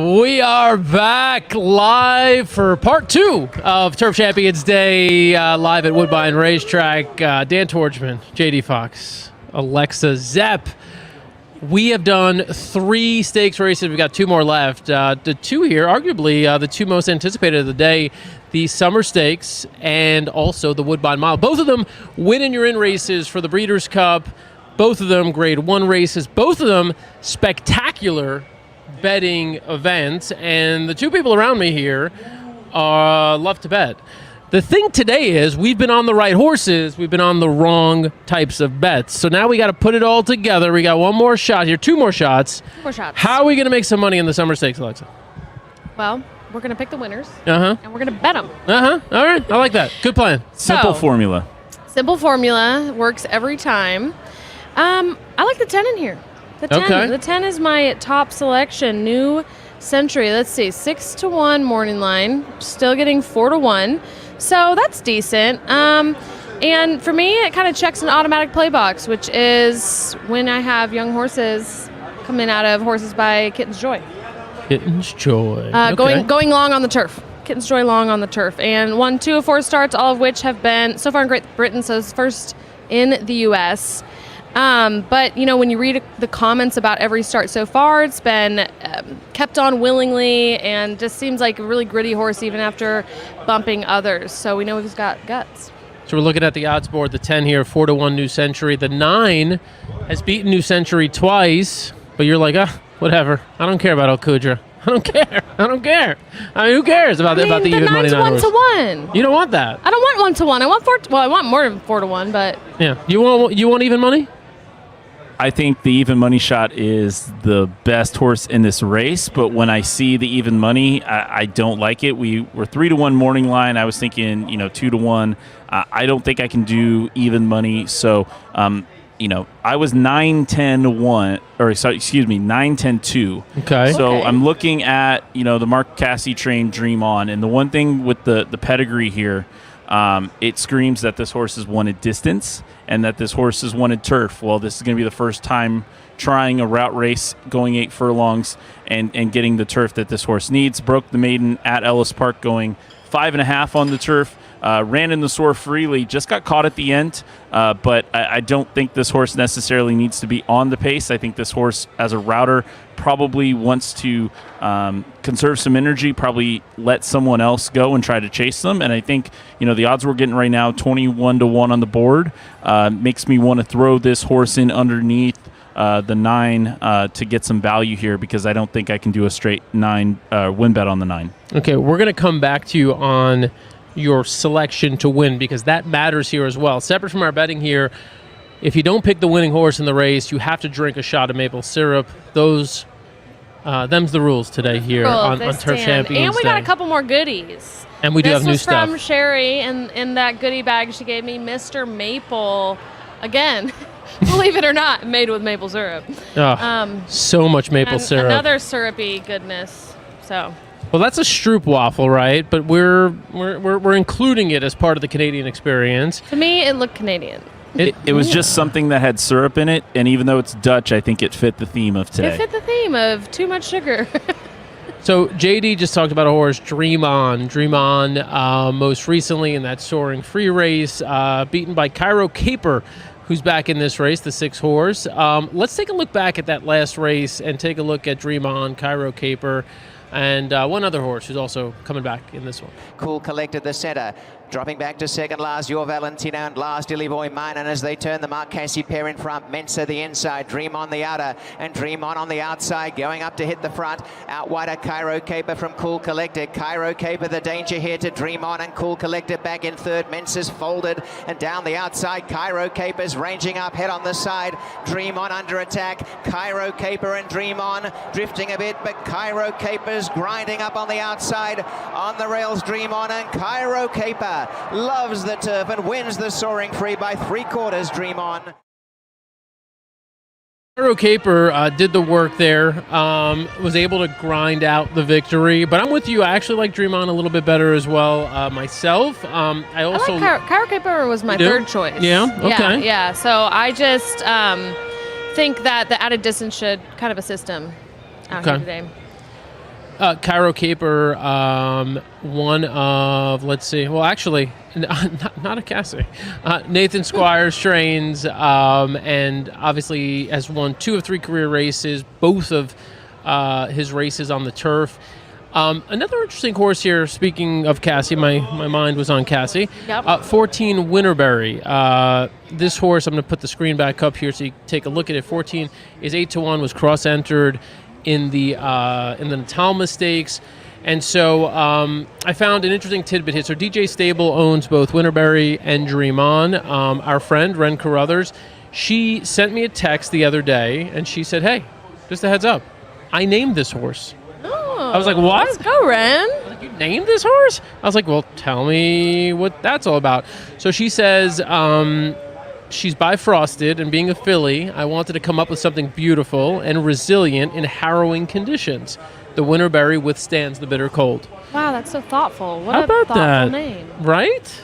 We are back live for part 2 of Turf Champions Day, live at Woodbine Racetrack. Dan Tordjman, JD Fox, Alexa Zepp. We have done 3 stakes races. We've got 2 more left. The 2 here, arguably the 2 most anticipated of the day, the Summer Stakes and also the Woodbine Mile. Both of them win-and-you're-in races for the Breeders' Cup. Both of them Grade 1 races. Both of them spectacular betting events, and the 2 people around me here love to bet. The thing today is we've been on the right horses, we've been on the wrong types of bets. So now we got to put it all together. We got one more shot here, 2 more shots. 2 more shots. How are we going to make some money in the Summer Stakes, Alexa? Well, we're going to pick the winners, and we're going to bet them. All right, I like that. Good plan. Simple formula. Simple formula, works every time. I like the 10 in here. The 10. Okay. The 10 is my top selection. New Century. Let's see. 6-1 morning line. Still getting 4-1. So that's decent. And for me, it kind of checks an automatic play box, which is when I have young horses coming out of Horses by Kitten's Joy. Kitten's Joy. Going long on the turf. Kitten's Joy long on the turf. And 1, 2 of 4 starts, all of which have been so far in Great Britain, so it's first in the U.S. But, you know, when you read the comments about every start so far, it's been kept on willingly and just seems like a really gritty horse even after bumping others. So we know he's got guts. So we're looking at the odds board. The 10 here, 4-1 New Century. The 9 has beaten New Century twice, but you're like, whatever. I don't care about El Kudra. I don't care. I mean, who cares about the even money? The 9's 1-1. You don't want that. I don't want 1-1. I want 4. Well, I want more than 4-1, but yeah. You want even money? I think the even money shot is the best horse in this race, but when I see the even money, I don't like it. We were 3-1 morning line. I was thinking, 2-1. I don't think I can do even money. So, I was 9-10-1, or sorry, excuse me, 9-10-2. Okay. So Okay. I'm looking at, the Mark Casse train Dream On, and the one thing with the pedigree here, it screams that this horse has wanted distance and that this horse has wanted turf. Well, this is going to be the first time trying a route race, going 8 furlongs and getting the turf that this horse needs. Broke the maiden at Ellis Park going 5.5 on the turf. Ran in the sore freely, just got caught at the end, but I don't think this horse necessarily needs to be on the pace. I think this horse, as a router, probably wants to conserve some energy, probably let someone else go and try to chase them. And I think, the odds we're getting right now, 21-1 on the board, makes me want to throw this horse in underneath the 9 to get some value here, because I don't think I can do a straight 9 win bet on the 9. Okay, we're going to come back to you on your selection to win, because that matters here as well. Separate from our betting here, if you don't pick the winning horse in the race, you have to drink a shot of maple syrup. Them's the rules today here on Turf Champions Day. And we got a couple more goodies. And we do have new stuff. This was from Sherry, and in that goodie bag she gave me Mr. Maple, again, believe it or not, made with maple syrup. So much maple syrup. Another syrupy goodness. So. Well, that's a Stroop waffle, right? But we're including it as part of the Canadian experience. To me, it looked Canadian. It was just something that had syrup in it, and even though it's Dutch, I think it fit the theme of today. It fit the theme of too much sugar. So JD just talked about a horse, Dream On. Dream On, most recently in that Soaring Free race, beaten by Cairo Caper, who's back in this race, the 6 horse. Let's take a look back at that last race and take a look at Dream On, Cairo Caper, and one other horse who's also coming back in this one. Cool Collected the center. Dropping back to second last, Your Valentina, and last Illy Boy Mine. And as they turn, the Mark Casse pair in front, Mensa the inside, Dream On the outer, and Dream On the outside, going up to hit the front. Out wider, Cairo Caper from Cool Collected. Cairo Caper, the danger here to Dream On, and Cool Collected back in third. Mensa's folded, and down the outside, Cairo Caper's ranging up, head on the side. Dream On under attack. Cairo Caper and Dream On drifting a bit, but Cairo Caper's grinding up on the outside. On the rails, Dream On, and Cairo Caper loves the turf and wins the Soaring Free by 3/4. Dream On. Cairo Caper did the work there, was able to grind out the victory. But I'm with you. I actually like Dream On a little bit better as well myself. I also like Cairo Caper was my third choice. Yeah? Okay. Yeah. So I just think that the added distance should kind of assist him out here today. Cairo Caper, one of, let's see, well, actually, not a Cassie. Nathan Squires trains, and obviously has won 2 of 3 career races, both of his races on the turf. Another interesting horse here, speaking of Cassie, my mind was on Cassie. Yep. 14 Winterberry. This horse, I'm going to put the screen back up here so you can take a look at it. 14 is 8-1, was cross-entered in the Natal Stakes. And so I found an interesting tidbit here. So DJ Stable owns both Winterberry and Dream On. Our friend, Ren Carruthers, she sent me a text the other day, and she said, hey, just a heads up, I named this horse. I was like, what? Let's go, Ren. You named this horse? I was like, well, tell me what that's all about. So she says she's bifrosted, and being a filly, I wanted to come up with something beautiful and resilient in harrowing conditions. The Winterberry withstands the bitter cold. Wow, that's so thoughtful. What How a about thoughtful that? name. Right?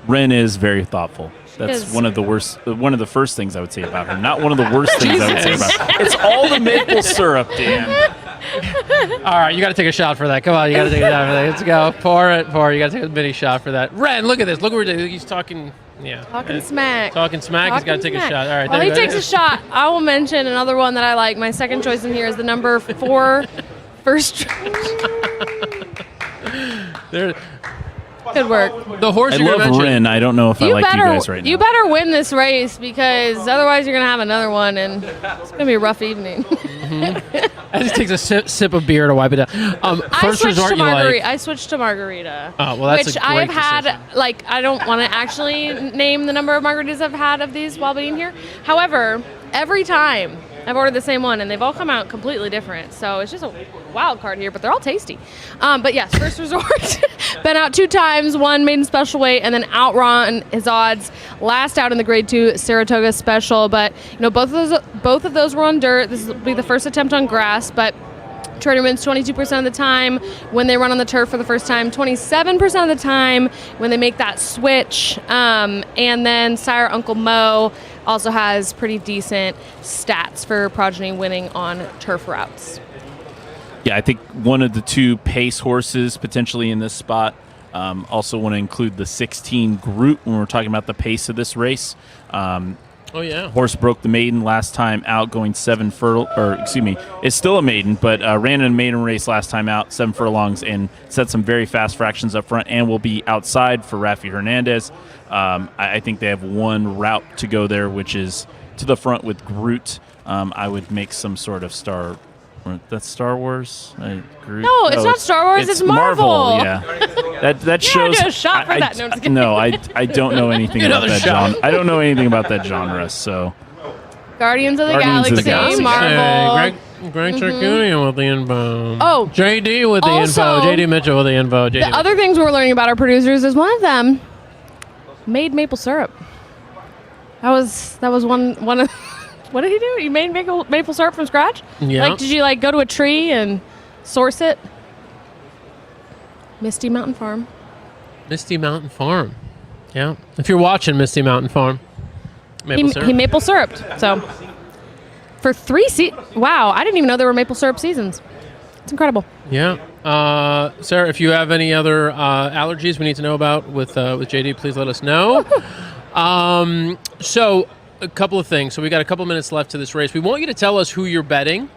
Ren is very thoughtful. That's is. one of the first things I would say about her. Not one of the worst things I would say about her. It's all the maple syrup, Dan. All right, you got to take a shot for that. Come on, you got to take a shot for that. Let's go. Pour it. You got to take a mini shot for that. Ren, look at this. Look what we're doing. He's talking. Yeah. Talking smack. Talking smack. He's got to take a shot. All right. While there he you go. takes a shot, I will mention another one that I like. My second choice in here is the number 4 first. There. Good work. The horse I you're going to love mention. Ren. I don't know if I like you guys right now. You better win this race because otherwise you're going to have another one and it's going to be a rough evening. I just takes a sip of beer to wipe it down. First resort, you like. I switched to margarita. Oh, well, that's which a great I have had, decision. I don't want to actually name the number of margaritas I've had of these while being here. However, every time I've ordered the same one and they've all come out completely different. So it's just a wild card here, but they're all tasty. But yes, first resort, been out 2 times, one maiden special weight, and then outrun his odds last out in the grade 2 Saratoga special. But both of those were on dirt. This will be the first attempt on grass, but Tordjman wins 22% of the time when they run on the turf for the first time, 27% of the time when they make that switch. And then Sire Uncle Mo also has pretty decent stats for progeny winning on turf routes. Yeah, I think one of the 2 pace horses potentially in this spot. Also want to include the 16 Groot when we're talking about the pace of this race. Oh, yeah. Horse broke the maiden last time out, going 7 it's still a maiden, but ran in a maiden race last time out, 7 furlongs, and set some very fast fractions up front, and will be outside for Rafi Hernandez. I think they have one route to go there, which is to the front with Groot. I would make some sort of star. That's Star Wars. Groot? No, it's not Star Wars. It's Marvel. Yeah, that You shows. gotta do a shot for that. No, I'm just kidding. No, I don't know anything about Another that shot. genre. I don't know anything about that genre. So Guardians of the Guardians of the Galaxy, Galaxy. Marvel. Greg Charcunian with the info. Oh, JD with the also, info. JD Mitchell with the info. JD The other things we're learning about our producers is one of them made maple syrup. That was one of. What did he do? You made maple syrup from scratch? Yeah. Did you go to a tree and source it? Misty Mountain Farm. Misty Mountain Farm. Yeah. If you're watching Misty Mountain Farm, maple syrup. He maple syruped. So for 3 wow, I didn't even know there were maple syrup seasons. It's incredible. Yeah. Sarah, if you have any other allergies we need to know about with JD, please let us know. So a couple of things. So we got a couple minutes left to this race. We want you to tell us who you're betting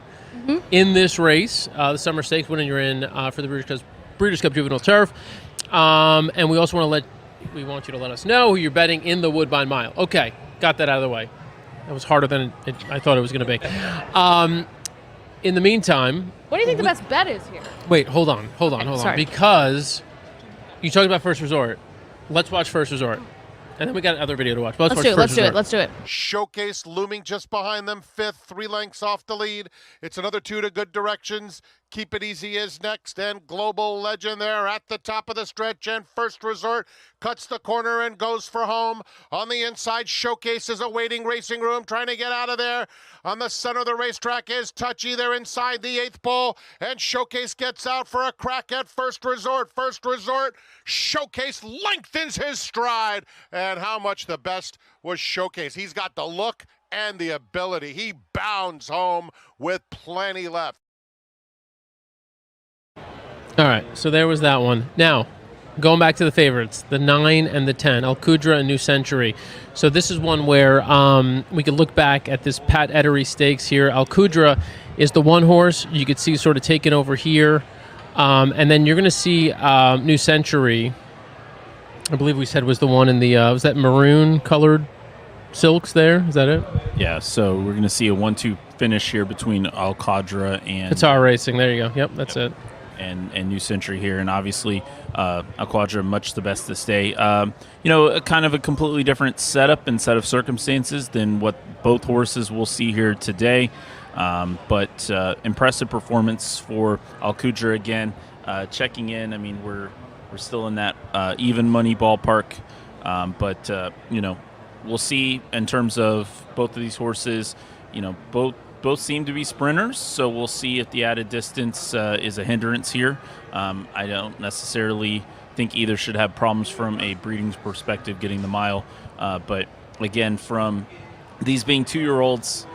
in this race, the Summer Stakes, when you're in for the Breeders' Cup Juvenile Turf. And we also want you to let us know who you're betting in the Woodbine Mile. Okay, got that out of the way. That was harder than I thought it was going to be. In the meantime, What do you think the best bet is here? wait, hold on. Sorry. Because you talked about First Resort. Let's watch First Resort. And then we got another video to watch. Let's Let's do it. Showcase looming just behind them, 5th, 3 lengths off the lead. It's another 2 to good directions. Keep It Easy is next, and Global Legend there at the top of the stretch, and First Resort cuts the corner and goes for home. On the inside, Showcase is awaiting Racing Room, trying to get out of there. On the center of the racetrack is Touchy. They're inside the 8th pole, and Showcase gets out for a crack at First Resort. First Resort, Showcase lengthens his stride, and how much the best was Showcase. He's got the look and the ability. He bounds home with plenty left. All right, so there was that one. Now, going back to the favorites, the 9 and the 10, Al Qudra and New Century. So this is one where we could look back at this Pat Ettery Stakes here. Al Qudra is the one horse you could see sort of taken over here. And then you're going to see New Century, I believe we said was the one in the, was that maroon colored silks there? Is that it? Yeah, so we're going to see a 1-2 finish here between Al Qudra and Qatar Racing. There you go. Yep, that's it. And New Century here, and obviously Al Qudra much the best this day. Kind of a completely different setup and set of circumstances than what both horses will see here today. But impressive performance for Al Qudra again. Checking in, I mean, we're still in that even money ballpark, but we'll see in terms of both of these horses. Both seem to be sprinters, so we'll see if the added distance is a hindrance here. I don't necessarily think either should have problems from a breeding perspective getting the mile. But again, from these being 2-year-olds,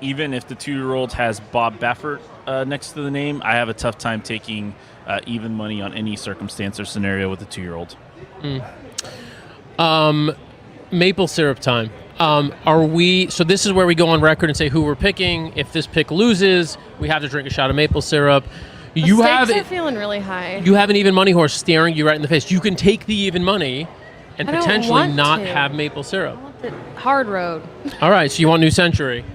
even if the 2-year-old has Bob Baffert next to the name, I have a tough time taking even money on any circumstance or scenario with a 2-year-old. Maple syrup time. So this is where we go on record and say who we're picking. If this pick loses, we have to drink a shot of maple syrup. The stakes are feeling really high. You have an even money horse staring you right in the face. You can take the even money and I don't potentially want not to. have maple syrup. I want the hard road. All right, so you want New Century.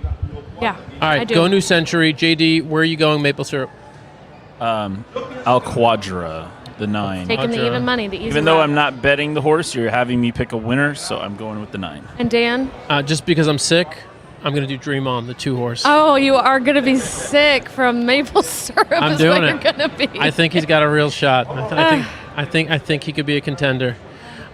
Yeah. All right, I do. go New Century. JD, where are you going maple syrup? Al Qudra, the 9. Taking the even money, the easy Even though route. I'm not betting the horse, you're having me pick a winner, so I'm going with the 9. And Dan? Just because I'm sick, I'm going to do Dream On, the 2 horse. Oh, you are going to be sick from maple syrup. I'm is doing what it. You're going to be. I think he's got a real shot. I think he could be a contender.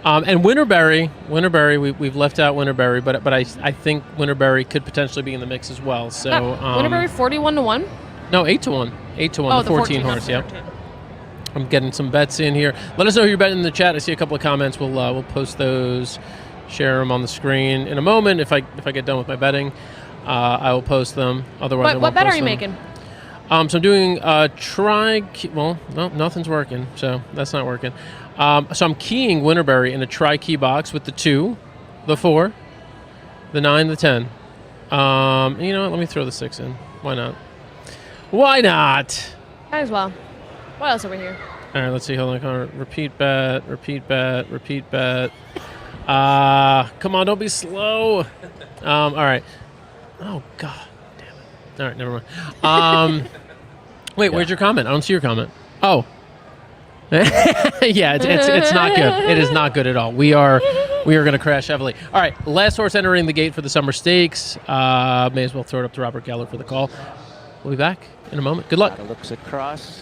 And Winterberry, we've left out Winterberry, but I think Winterberry could potentially be in the mix as well. So Winterberry 41-1. No, 8-1, 8-1, the 14 horse. Yep. I'm getting some bets in here. Let us know who you're betting in the chat. I see a couple of comments. We'll post those, share them on the screen in a moment. If I get done with my betting, I will post them. Otherwise, What bet are you making? So I'm doing well, no, nothing's working, so that's not working. So I'm keying Winterberry in a tri-key box with the 2, the 4, the 9, the 10. And you know what? Let me throw the 6 in. Why not? Why not? Might as well. What else over here? All right, let's see. Hold on, Connor. Repeat bet, repeat bet, repeat bet. Come on, don't be slow. All right. Oh, God. Damn it. All right, never mind. Wait, where's your comment? I don't see your comment. Oh. Yeah, it's not good. It is not good at all. We are going to crash heavily. All right, last horse entering the gate for the Summer Stakes. May as well throw it up to Robert Geller for the call. We'll be back in a moment. Good luck. Looks across.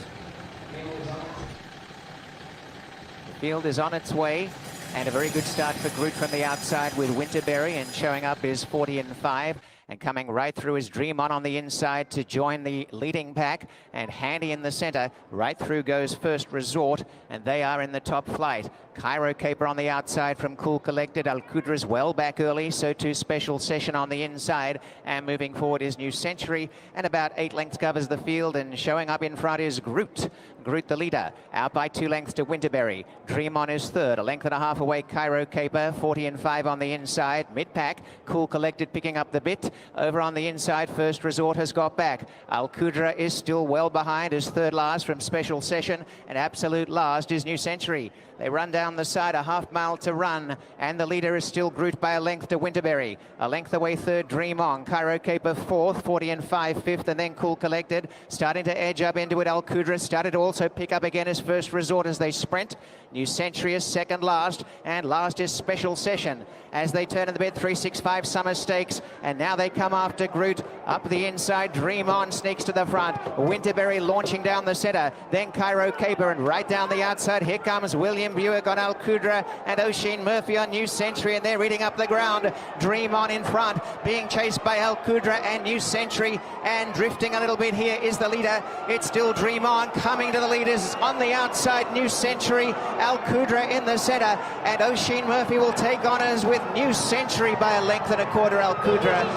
The field is on its way, and a very good start for Groot from the outside with Winterberry, and showing up is 40-5. And coming right through is Dream On the inside to join the leading pack. And Handy in the center. Right through goes First Resort, and they are in the top flight. Cairo Caper on the outside from Cool Collected. Al Qudra's well back early, so too Special Session on the inside. And moving forward is New Century, and about 8 lengths covers the field, and showing up in front is Groot. Groot the leader, out by 2 lengths to Winterberry. Dream On is third, a length and a half away Cairo Caper, 40-5 on the inside. Mid-pack, Cool Collected picking up the bit. Over on the inside, First Resort has got back. Al Qudra is still well behind as third last from Special Session, and absolute last is New Century. They run down the side, a half mile to run, and the leader is still Groot by a length to Winterberry. A length away third, Dream On. Cairo Caper fourth, 40-5 fifth, and then Cool Collected. Starting to edge up into it, Al Qudra started to also pick up again as First Resort as they sprint. New Century is second last, and last is Special Session. As they turn in the bed, 365 Summer Stakes, and now they come after Groot. Up the inside, Dream On sneaks to the front. Winterberry launching down the center, then Cairo Caper, and right down the outside, here comes William Buick on Al Qudra and Oisin Murphy on New Century, and they're reading up the ground. Dream On in front, being chased by Al Qudra and New Century, and drifting a little bit here is the leader. It's still Dream On coming to the leaders on the outside. New Century, Al Qudra in the center, and Oisin Murphy will take honors with New Century by a length and a quarter. Al Qudra in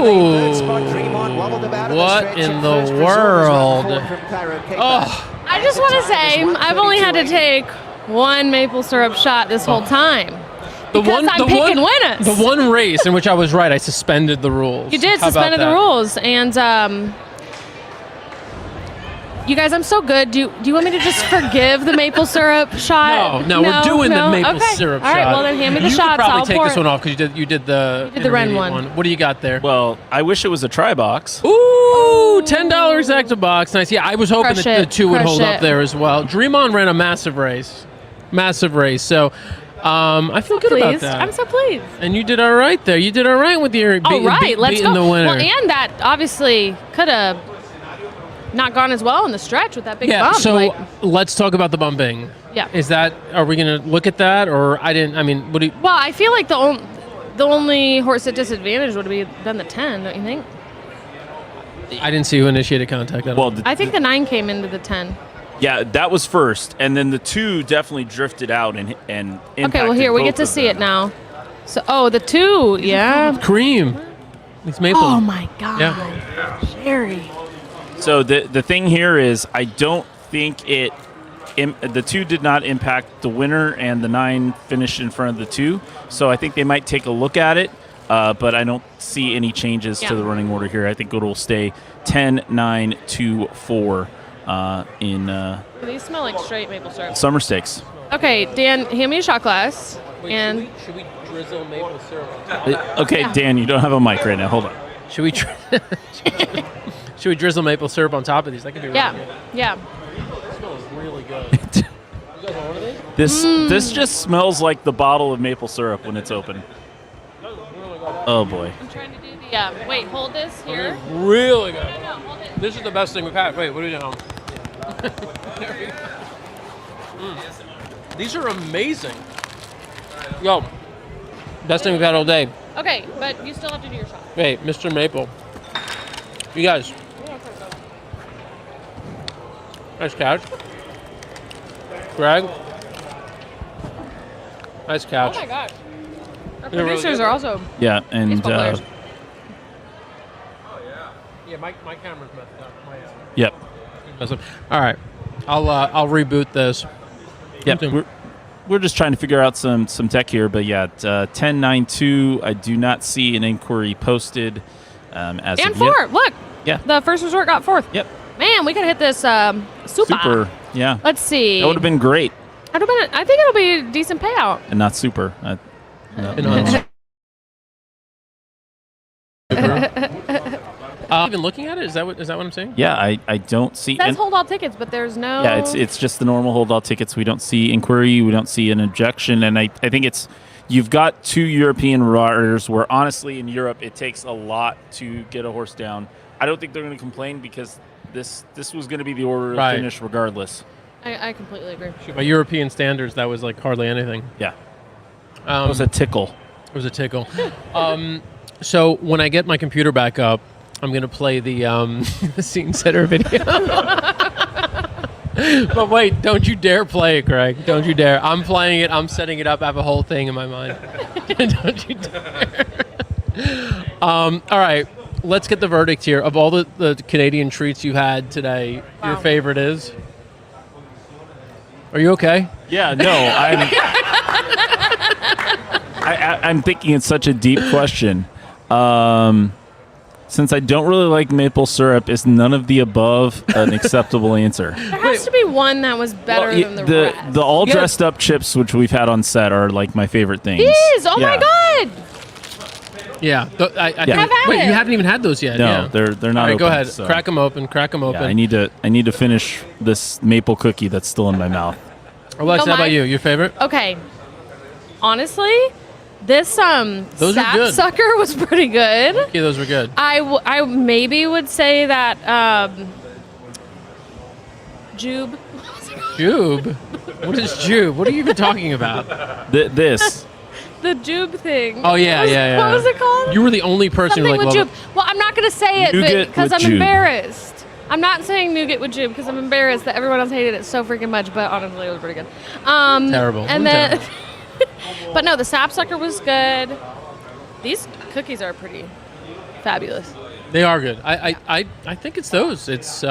the third spot. Dream On wobbled about what the stretch, in and the First Resort was world? run forward from Cairo Caper. Oh, I I just want to say I've only had to take one maple syrup shot this whole time. Because I'm picking winners. The one race in which I was right, I suspended the rules. You did suspended the rules, and you guys, I'm so good. Do you want me to just forgive the maple syrup shot? No, we're doing the maple syrup shot. All right, well then hand me the shots. shots. You could probably I'll take pour this one off because you did the Ren intermediate one. What do you got there? Well, I wish it was a try box. Ooh, $10 extra box. Nice. Yeah, I was hoping Crush that the it, two would crush hold it. up there as well. Dream On ran a massive race. So I feel good about that. I'm so pleased. And you did all right there. You did all right with your All right, let's beating go. the winner. Well, and that obviously could have not gone as well in the stretch with that big Yeah, bump. so let's talk about the bumping. Yeah. Are we going to look at that, or what do you... Well, I feel like the only horse at disadvantage would have been the 10, don't you think? I didn't see who initiated contact. I think the 9 came into the 10. Yeah, that was first, and then the 2 definitely drifted out and impacted Okay, well here we get both to of see them. it now. So, the 2, yeah. Cream. It's maple. Oh my God, Yeah. Sherry. So the thing here is, I don't think the 2 did not impact the winner, and the 9 finished in front of the 2. So I think they might take a look at it, but I don't see any changes to the running order here. I think it will stay 10, 9, 2, 4 in These smell like straight maple syrup. Summer Stakes. Okay, Dan, hand me a shot glass. And should we drizzle maple syrup on top? Okay, Dan, you don't have a mic right now. Hold on. Should we should we drizzle maple syrup on top of these? That could be really good. Yeah. It smells really good. You guys want one of these? This just smells like the bottle of maple syrup when it's open. Oh boy. I'm trying to do the, wait, hold this here. Really good. No, hold it. This is the best thing we've had. Wait, what are we doing? These are amazing. Yo, best thing we've had all day. Okay, but you still have to do your shot. Hey, Mr. Maple. You guys. Nice couch. Greg. Nice couch. Oh my gosh. Our They're really producers good. are also Yeah, and baseball players. Yeah, my camera's messed up. Yep. Messed up. All right. I'll reboot this. Yep. We're just trying to figure out some tech here, but yeah, 10-9-2. I do not see an inquiry posted as And of yet. 4. Look. Yeah. The first resort got 4th. Yep. Man, we could have hit this super. Yeah. Let's see. That would have been great, I think it'll be a decent payout. and not super. Even looking at it, is that what I'm saying? Yeah, I don't see. It says hold all tickets, but there's no. Yeah, it's just the normal hold all tickets. We don't see inquiry. We don't see an objection, and I think it's you've got 2 European riders where honestly in Europe it takes a lot to get a horse down. I don't think they're going to complain because this was going to be the order of finish regardless. I completely agree. By European standards, that was like hardly anything. Yeah, it was a tickle. It was a tickle. So when I get my computer back up, I'm going to play the the scene setter video. But wait, don't you dare play it, Greg. Don't you dare. I'm playing it. I'm setting it up. I have a whole thing in my mind. Don't you dare. All right. Let's get the verdict here. Of all the Canadian treats you had today, your favorite is? Are you okay? Yeah, no, I'm thinking it's such a deep question. Since I don't really like maple syrup, is none of the above an acceptable answer? There has to be one that was better than the rest. The all dressed up chips, which we've had on set, are like my favorite things. These! Oh my God! Yeah. I Have had wait, it. you haven't even had those yet. No, yeah. they're not. All right, open, go ahead. so- Crack them open. Crack them open. Yeah, I need to finish this maple cookie that's still in my mouth. Alexa, No, how about mine- you? Your favorite? Okay. Honestly, this Those are sap good. sucker was pretty good. Yeah, those were good. I maybe would say that Jube. Jube? What is Jube? What are you even talking about? This. The Jube thing. Oh, yeah, yeah. What was it called? You were the only person Something who with like, Jube. Well, I'm not going to say it Nougat because with I'm Jube. embarrassed. I'm not saying nougat with Jube because I'm embarrassed that everyone else hated it so freaking much, but honestly, it was pretty good. Terrible. And Terrible. then, but no, the sapsucker was good. These cookies are pretty fabulous. They are good. I think it's those. It's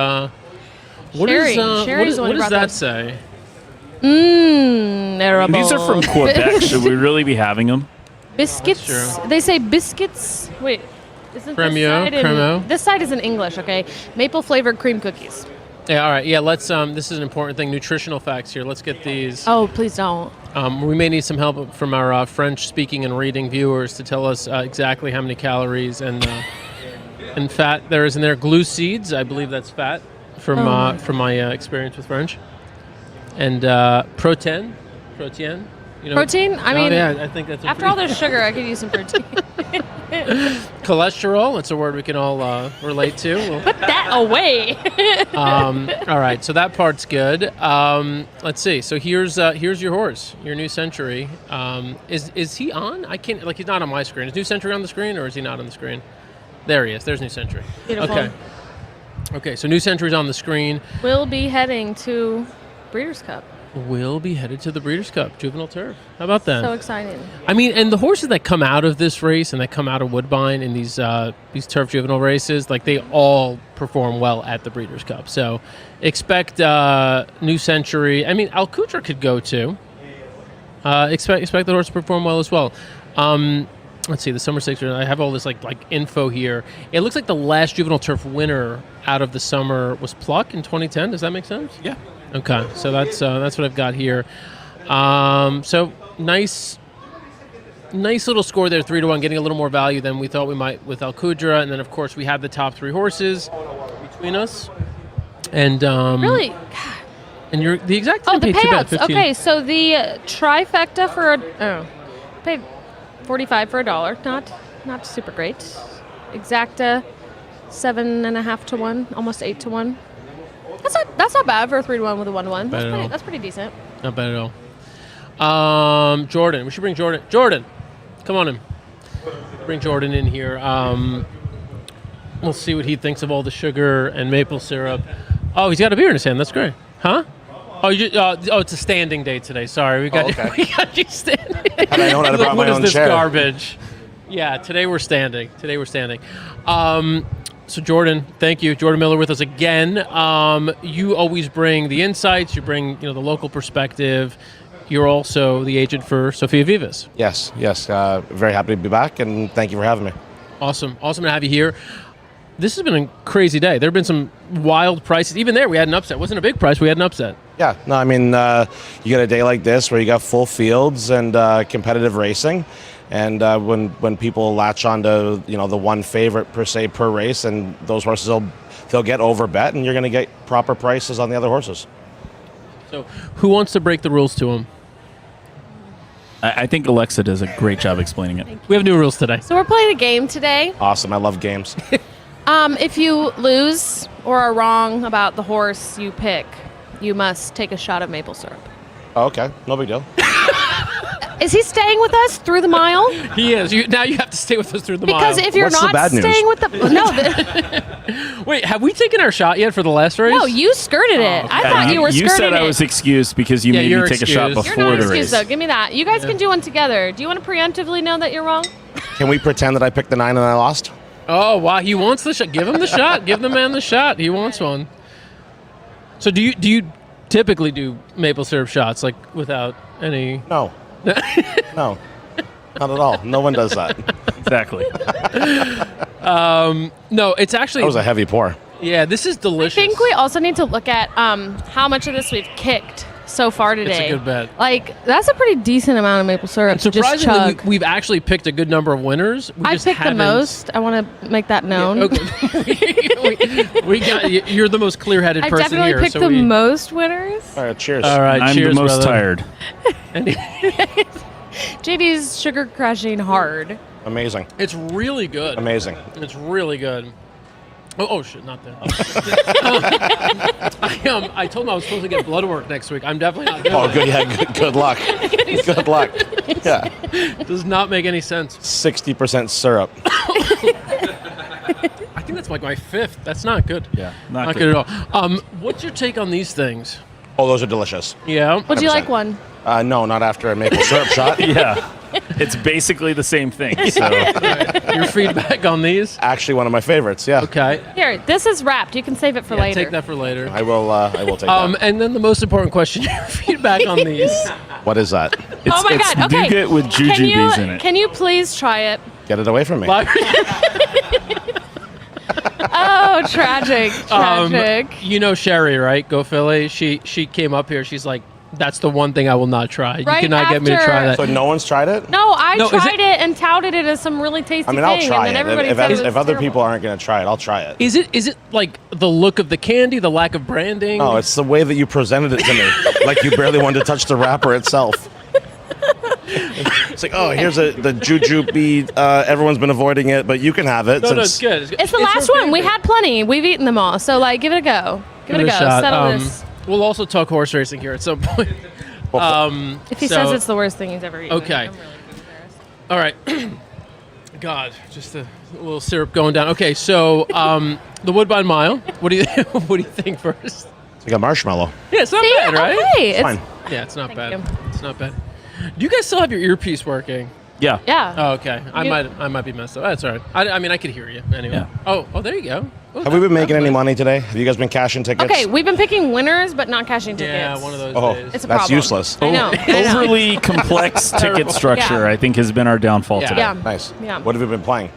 What Sherry. is, Sherry's the one what who does brought that those. say? Terrible. These are from Quebec. Should we really be having them? Biscuits. That's true. They say biscuits. Wait, isn't Cremio, cremo. this side is in English, okay? Maple flavored cream cookies. Yeah, all right. Yeah, let's. This is an important thing. Nutritional facts here. Let's get these. Oh, please don't. We may need some help from our French-speaking and reading viewers to tell us exactly how many calories and fat there is in there. Glucides, I believe that's fat from my experience with French. And protein. You know, Protein? I mean, yeah, I think that's after all this sugar, I could use some protein. cholesterol. It's a word we can all relate to. Put that away. All right, so that part's good. Let's see. So here's your horse, your New Century. Is he on? I can't. Like, he's not on my screen. Is New Century on the screen, or is he not on the screen? There he is. There's New Century. Beautiful. Okay. So New Century's on the screen. We'll be heading to Breeders' Cup. Will be headed to the Breeders' Cup Juvenile Turf. How about that? So exciting. I mean, and the horses that come out of this race and that come out of Woodbine in these turf juvenile races, like, they all perform well at the Breeders' Cup. So expect New Century. I mean, Alcutra could go too. Expect the horse to perform well as well. Let's see, the Summer Stakes. I have all this like info here. It looks like the last juvenile turf winner out of the summer was Pluck in 2010. Does that make sense? Yeah. Okay, so that's what I've got here. So nice little score there, 3-1, getting a little more value than we thought we might with Alcudra, and then of course we had the top 3 horses between us, and Really? and you're the exact Oh, same the paid too bad, payouts. 15. Okay, so the trifecta for paid $45 for $1. Not super great. Exacta 7.5 to 1, almost 8 to 1. That's not bad for a 3-1 with a 1-1. That's pretty decent. Not bad at all. Jordan, we should bring Jordan. Jordan, come on in. Bring Jordan in here. We'll see what he thinks of all the sugar and maple syrup. Oh, he's got a beer in his hand. That's great. Huh? Oh, it's a standing day today. Sorry, we got okay. we got you standing. Had I known, I'd have brought What my is own this chair. garbage? Yeah, today we're standing. So Jordan, thank you. Jordan Miller with us again. You always bring the insights. You bring the local perspective. You're also the agent for Sofia Vivas. Yes. Very happy to be back, and thank you for having me. Awesome to have you here. This has been a crazy day. There have been some wild prices. Even there, we had an upset. It wasn't a big price. We had an upset. Yeah, no, I mean, you get a day like this where you got full fields and competitive racing, and when people latch onto the one favorite per se per race, and those horses they'll get overbet, and you're going to get proper prices on the other horses. So, who wants to break the rules to him? I think Alexa does a great job explaining it. We have new rules today. So we're playing a game today. Awesome, I love games. If you lose or are wrong about the horse you pick, you must take a shot of maple syrup. Oh, okay, no big deal. Is he staying with us through the mile? He is. Now you have to stay with us through the Because mile. if you're What's the not bad news? staying with the Wait, have we taken our shot yet for the last race? no, you skirted it. I thought you were You skirting said it. I was excused because you Yeah, made you're me take a shot excused. You're before not the excused race. though. Give me that. You guys can do one together. Do you want to preemptively know that you're wrong? Can we pretend that I picked the 9 and I lost? Oh, wow. He wants the shot. Give him the shot. Give the man the shot. He wants one. So do you typically do maple syrup shots, like, without any... No. No. Not at all. No one does that. Exactly. No, it's actually... That was a heavy pour. Yeah, this is delicious. I think we also need to look at how much of this we've kicked so far today. It's a good bet. Like, that's a pretty decent amount of maple syrup to just Surprisingly, chug. we've actually picked a good number of winners. We I just picked the haven't- most. I want to make that known. Okay. we got, you're the most clear-headed I person definitely here. picked so the we, most winners. All right, cheers. All right, I'm cheers, the most brother. tired. JD's sugar crashing hard. Amazing. It's really good. Amazing. It's really good. Oh shit, not that. I told him I was supposed to get blood work next week. I'm definitely not doing Oh, it. good. Yeah, good luck. Good luck. Yeah. Does not make any sense. 60% syrup. I think that's like my 5th. That's not good. Yeah, Not good at all. What's your take on these things? Oh, those are delicious. Yeah. Would you 100%. like one? No, not after a maple syrup shot. Yeah. It's basically the same thing. So Your feedback on these? Actually, one of my favorites. Yeah. Okay. Here, this is wrapped. You can save it for Yeah, later. take that for later. I will take that. And then the most important question: your feedback on these. What is that? Oh my it's God! Okay. nougat with jujubes in it. Can you please try it? Get it away from me. Oh, tragic! Tragic. You know Sherry, right? Go Philly. She came up here. She's like, "That's the one thing I will not try. You Right cannot get me to after- try that." So no one's tried it? No, I No, is tried it and touted it as some really tasty I mean, thing, I'll try and then it. everybody If, said if, it was if other terrible. people aren't going to try it, I'll try it. Is it like the look of the candy, the lack of branding? No, it's the way that you presented it to me. Like you barely wanted to touch the wrapper itself. It's like, oh, here's the jujube. Everyone's been avoiding it, but you can have it. No, it's good. It's the last one. We had plenty. We've eaten them all. So, like, give it a go. Give it a go. shot. Settle this. We'll also talk horse racing here at some point. If he so- says it's the worst thing he's ever eaten. Okay. I'm really embarrassed. All right. God, just a little syrup going down. Okay, so the Woodbine Mile. What do you what do you think first? It's like a marshmallow. Yeah, it's not See? bad, right? Okay. It's, Fine. Yeah, it's not bad. you. It's not bad. Do you guys still have your earpiece working? Yeah. yeah. Oh, okay. I You- might be messed up. That's all right. I mean, I could hear you anyway. Yeah. Oh, there you go. Oh, Have we been making any money today? Have you guys been cashing tickets? Okay, we've been picking winners, but not cashing tickets. Yeah, one of those Oh, days. It's a that's problem. useless. I know. I know. Overly complex ticket structure, Yeah. I think, has been our downfall Yeah. today. Yeah. Nice. Yeah. What have you been playing?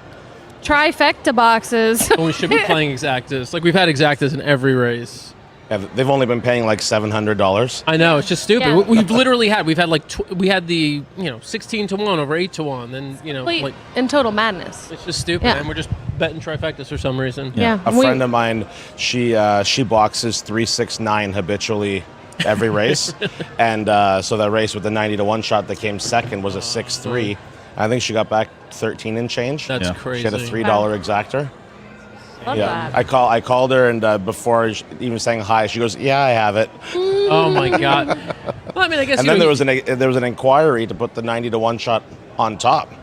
Trifecta boxes. Well, we should be playing exactas. Like we've had exactas in every race. Yeah, they've only been paying like $700. I know, it's just stupid. Yeah. We've literally we've had like we had the 16 to 1 over 8 to 1, then Complete like in total madness. it's just stupid, Yeah. and we're just betting trifectas for some reason. Yeah. A friend of mine, she boxes 369 habitually every race, and so that race with the 90 to 1 shot that came second was a 6-3. I think she got back 13 and change. That's Yeah. crazy. She had a $3 exactor. Love Yeah, that. I called her, and before even saying hi, she goes, "Yeah, I have it." Oh my god. Well, I mean, I guess. And then there was an inquiry to put the 90 to 1 shot on top.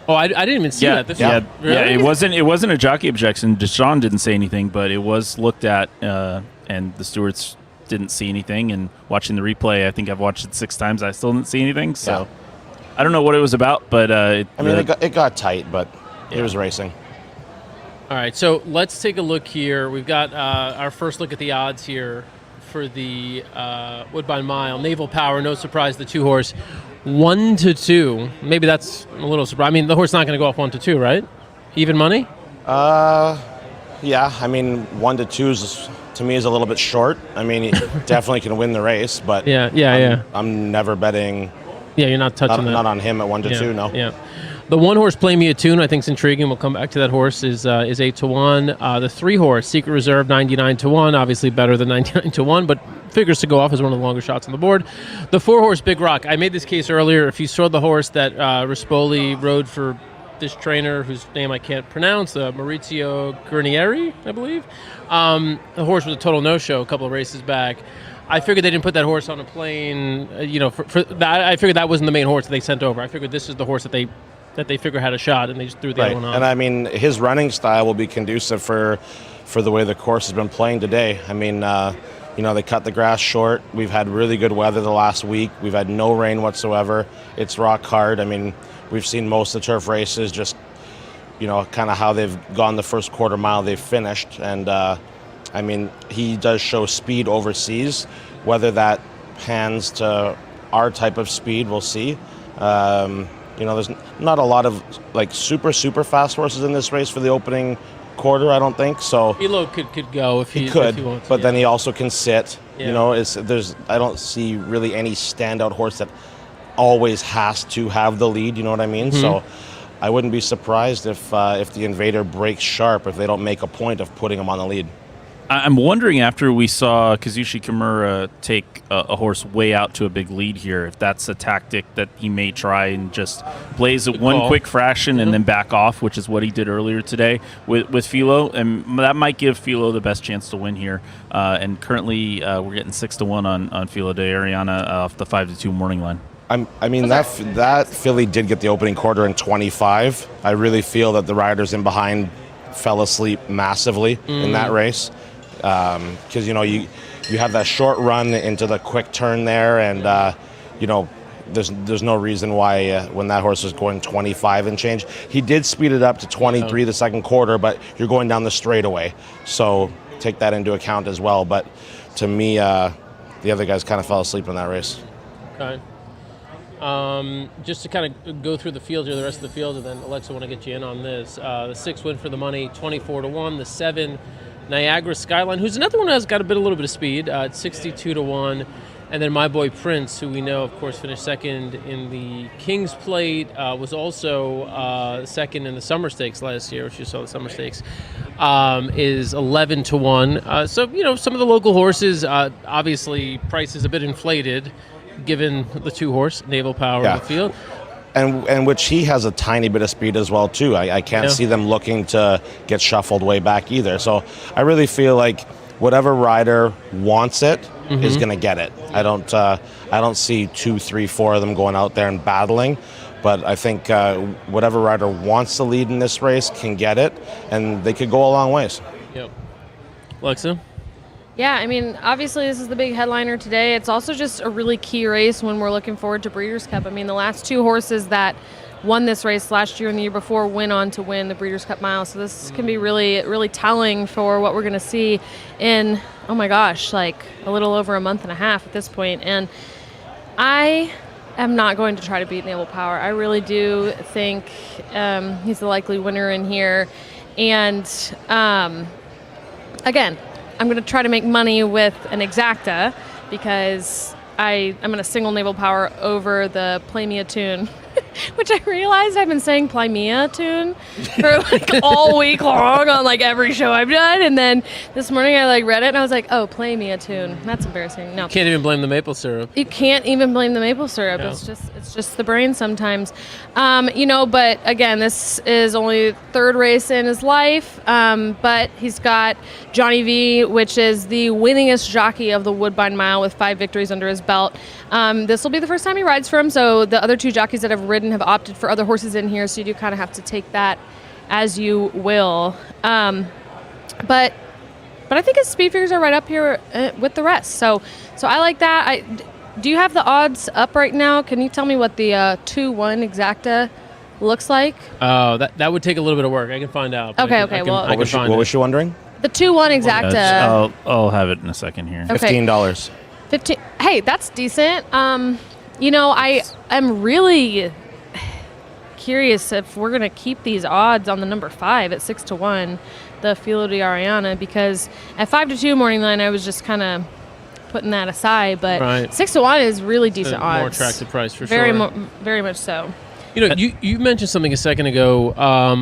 Oh, I didn't even see that. This Yeah. Really? It wasn't a jockey objection. Deshaun didn't say anything, but it was looked at, and the stewards didn't see anything. And watching the replay, I think I've watched it 6 times. I still didn't see anything. So I don't know what it was about, but I mean, it got tight, but it was racing. All right, so let's take a look here. We've got our first look at the odds here for the Woodbine Mile. Naval Power, no surprise, the 2-horse, 1 to 2. Maybe that's a little surprise. I mean, the horse not going to go off 1 to 2, right? Even money? Yeah, I mean, 1 to 2 to me is a little bit short. I mean, he definitely can win the race, but Yeah. I'm never betting. Yeah, you're not touching that. Not on him at 1 to Yeah, 2. No. Yeah. The 1-horse Play Me a Tune, I think is intriguing. We'll come back to that horse. Is 8 to 1. The 3-horse Secret Reserve 99 to 1. Obviously better than 99 to 1, but figures to go off as one of the longer shots on the board. The 4-horse Big Rock. I made this case earlier. If you saw the horse that Rispoli rode for this trainer, whose name I can't pronounce, Maurizio Guarnieri, I believe. The horse was a total no-show a couple of races back. I figured they didn't put that horse on a plane. For that, I figured that wasn't the main horse that they sent over. I figured this is the horse that they figure had a shot, and they just threw the other one on. And I mean, his running style will be conducive for the way the course has been playing today. I mean, they cut the grass short. We've had really good weather the last week. We've had no rain whatsoever. It's rock hard. I mean, we've seen most of the turf races, just, kind of how they've gone the first quarter mile they've finished. And, I mean, he does show speed overseas. Whether that pans to our type of speed, we'll see. There's not a lot of super fast horses in this race for the opening quarter, I don't think. So Elo could go if he could, if he wants. but then he also can sit. Yeah. I don't see really any standout horse that always has to have the lead. You know what I mean? Mm-hmm. So I wouldn't be surprised if the Invader breaks sharp if they don't make a point of putting him on the lead. I'm wondering, after we saw Kazushi Kimura take a horse way out to a big lead here, if that's a tactic that he may try and just blaze it one quick fraction and then back off, which is what he did earlier today with Philo, and that might give Philo the best chance to win here. And currently, we're getting 6 to 1 on Philo de Ariana off the 5 to 2 morning line. I mean, that filly did get the opening quarter in 25. I really feel that the riders in behind fell asleep massively in that race. Because you have that short run into the quick turn there, and there's no reason why when that horse was going 25 and change, he did speed it up to 23 the second quarter, but you're going down the straightaway, so take that into account as well. But to me, the other guys kind of fell asleep in that race. Okay. Just to kind of go through the field here, the rest of the field, and then Alexa, I want to get you in on this. The 6 win for the money, 24-1. The 7, Niagara Skyline, who's another one who's got a little bit of speed, at 62-1. And then my boy Prince, who we know, of course, finished second in the King's Plate, was also second in the Summer Stakes last year, which you saw the Summer Stakes, is 11-1. So, some of the local horses, obviously, price is a bit inflated, given the 2-horse, Naval Power in the field. And which he has a tiny bit of speed as well, too. I can't see them looking to get shuffled way back either. So I really feel like whatever rider wants it is going to get it. I don't see 2, 3, 4 of them going out there and battling, but I think whatever rider wants to lead in this race can get it, and they could go a long ways. Yep. Alexa? Yeah, I mean, obviously this is the big headliner today. It's also just a really key race when we're looking forward to Breeders' Cup. I mean, the last 2 horses that won this race last year and the year before went on to win the Breeders' Cup Mile. So this can be really, really telling for what we're going to see in, oh my gosh, like a little over a month and a half at this point. And I am not going to try to beat Naval Power. I really do think he's the likely winner in here. And again, I'm going to try to make money with an exacta because I'm going to single Naval Power over the Play Me a Tune, which I realized I've been saying Play Me a Tune for like all week long on like every show I've done. And then this morning I like read it and I was like, oh, Play Me a Tune. That's embarrassing. No. Can't even blame the maple syrup. You can't even blame the maple syrup. No. It's just the brain sometimes. But again, this is only the 3rd race in his life. But he's got Johnny V, which is the winningest jockey of the Woodbine Mile with 5 victories under his belt. This will be the first time he rides for him. So the other 2 jockeys that have ridden have opted for other horses in here. So you do kind of have to take that as you will. But I think his speed figures are right up here with the rest. So I like that. Do you have the odds up right now? Can you tell me what the 2-1 exacta looks like? Oh, that would take a little bit of work. I can find out. Okay. What was she wondering? The 2-1 exacta. I'll have it in a second here. Okay. $15. 15. Hey, that's decent. I am really curious if we're going to keep these odds on the number 5 at 6-1, the Filo di Ariana, because at 5-2 morning line, I was just kind of putting that aside, but 6-1 is really decent odds. More attractive price for very sure. Very much so. You mentioned something a second ago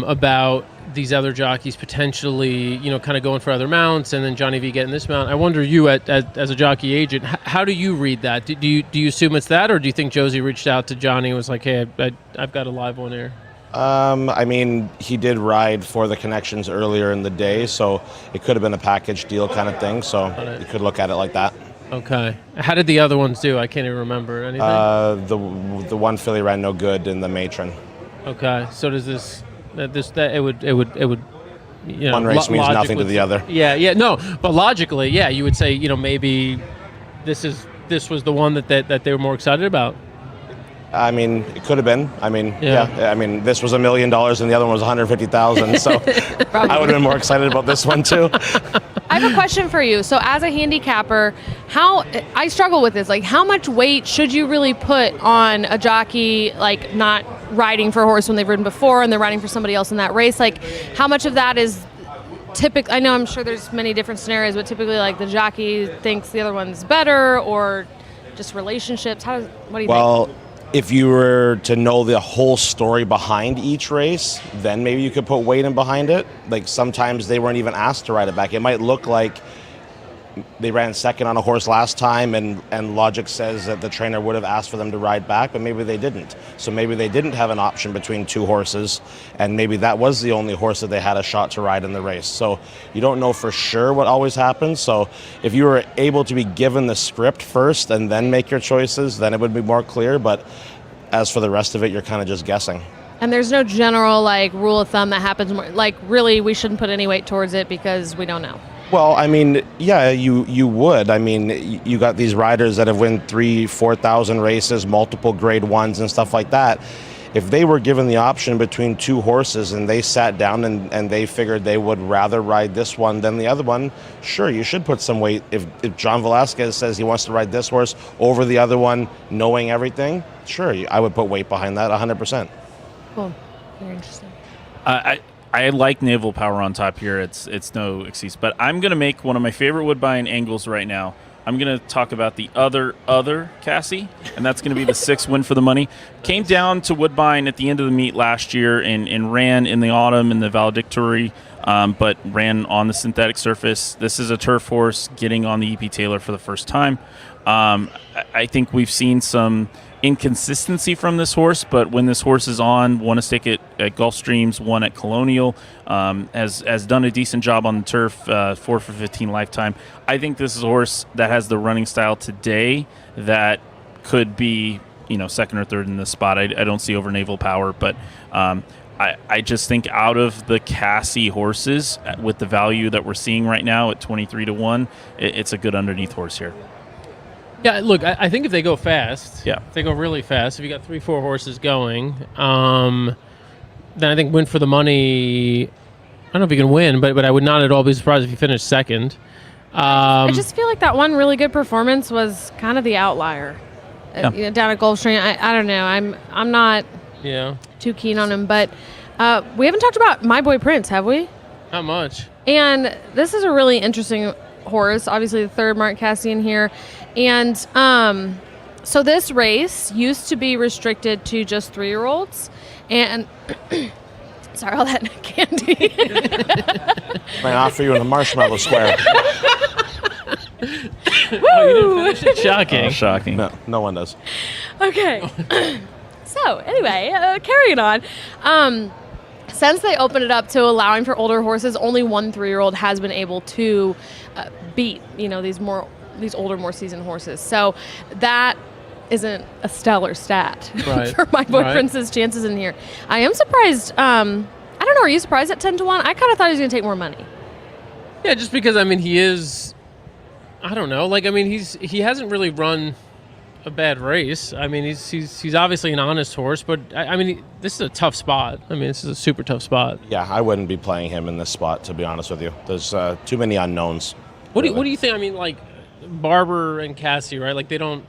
about these other jockeys potentially, kind of going for other mounts, and then Johnny V getting this mount. I wonder, as a jockey agent, how do you read that? Do you assume it's that, or do you think Josie reached out to Johnny and was like, hey, I've got a live one here? I mean, he did ride for the Connections earlier in the day, so it could have been a package deal kind of thing, so you could look at it like that. Okay. How did the other ones do? I can't even remember. Anything? The one filly ran no good in the Matron. Okay. So does it would one race means nothing to the other. Yeah. No, but logically, you would say, maybe this was the one that they were more excited about. I mean, it could have been. I mean, I mean, this was $1 million and the other one was 150,000. So I would have been more excited about this one too. I have a question for you. So as a handicapper, I struggle with this. Like, how much weight should you really put on a jockey, like not riding for a horse when they've ridden before and they're riding for somebody else in that race? Like, how much of that is typical? I know I'm sure there's many different scenarios, but typically like the jockey thinks the other one's better, or just relationships. What do you think? If you were to know the whole story behind each race, then maybe you could put weight in behind it. Like sometimes they weren't even asked to ride it back. It might look like they ran second on a horse last time and logic says that the trainer would have asked for them to ride back, but maybe they didn't. So maybe they didn't have an option between 2 horses, and maybe that was the only horse that they had a shot to ride in the race. So you don't know for sure what always happens. So if you were able to be given the script first and then make your choices, then it would be more clear. But as for the rest of it, you're kind of just guessing. And there's no general like rule of thumb that happens. Like really, we shouldn't put any weight towards it because we don't know. Well, I mean, yeah, you would. I mean, you got these riders that have won 3,000-4,000 races, multiple grade ones and stuff like that. If they were given the option between two horses and they sat down and they figured they would rather ride this one than the other one, sure, you should put some weight. If John Velasquez says he wants to ride this horse over the other one, knowing everything, sure, I would put weight behind that 100%. Cool. Very interesting. I like Naval Power on top here. It's no excuse. But I'm going to make one of my favorite Woodbine angles right now. I'm going to talk about the other Cassie, and that's going to be the 6 win for the money. Came down to Woodbine at the end of the meet last year and ran in the autumn in the valedictory, but ran on the synthetic surface. This is a turf horse getting on the E.P. Taylor for the first time. I think we've seen some inconsistency from this horse, but when this horse is on, won a stake at Gulfstreams, won at Colonial, has done a decent job on the turf, 4 for 15 lifetime. I think this is a horse that has the running style today that could be, second or third in this spot. I don't see over Naval Power, but I just think out of the Cassie horses, with the value that we're seeing right now at 23-1, it's a good underneath horse here. Yeah, look, I think if they go fast, if they go really fast, if you got 3-4 horses going, then I think win for the money. I don't know if you can win, but I would not at all be surprised if you finish second. I just feel like that one really good performance was kind of the outlier down at Gulfstream. I don't know. I'm not too keen on him, but we haven't talked about My Boy Prince, have we? Not much. And this is a really interesting horse, obviously the third Mark Cassian here. And so this race used to be restricted to just 3-year-olds. And sorry, all that candy. I offer you in the marshmallow square. Oh, you didn't finish it? Shocking. Oh, shocking. No one does. Okay. So anyway, carrying on. Since they opened it up to allowing for older horses, only one 3-year-old has been able to beat, these older, more seasoned horses. So that isn't a stellar stat for My Boy Prince's chances in here. I am surprised. I don't know. Are you surprised at 10-1? I kind of thought he was going to take more money. Yeah, just because he is. I don't know. He hasn't really run a bad race. He's obviously an honest horse, but this is a tough spot. This is a super tough spot. Yeah, I wouldn't be playing him in this spot, to be honest with you. There's too many unknowns. What do you think? Barber and Cassie, right? They don't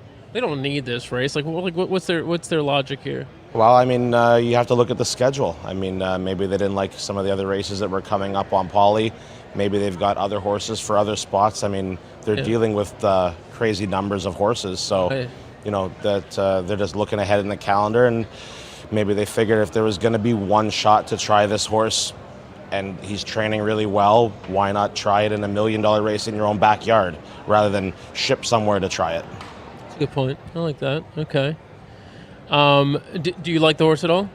need this race. What's their logic here? Well, you have to look at the schedule. Maybe they didn't like some of the other races that were coming up on Poly. Maybe they've got other horses for other spots. They're dealing with crazy numbers of horses, so that they're just looking ahead in the calendar, and maybe they figured if there was going to be one shot to try this horse, and he's training really well, why not try it in $1 million race in your own backyard rather than ship somewhere to try it? That's a good point. I like that. Okay. Do you like the horse at all?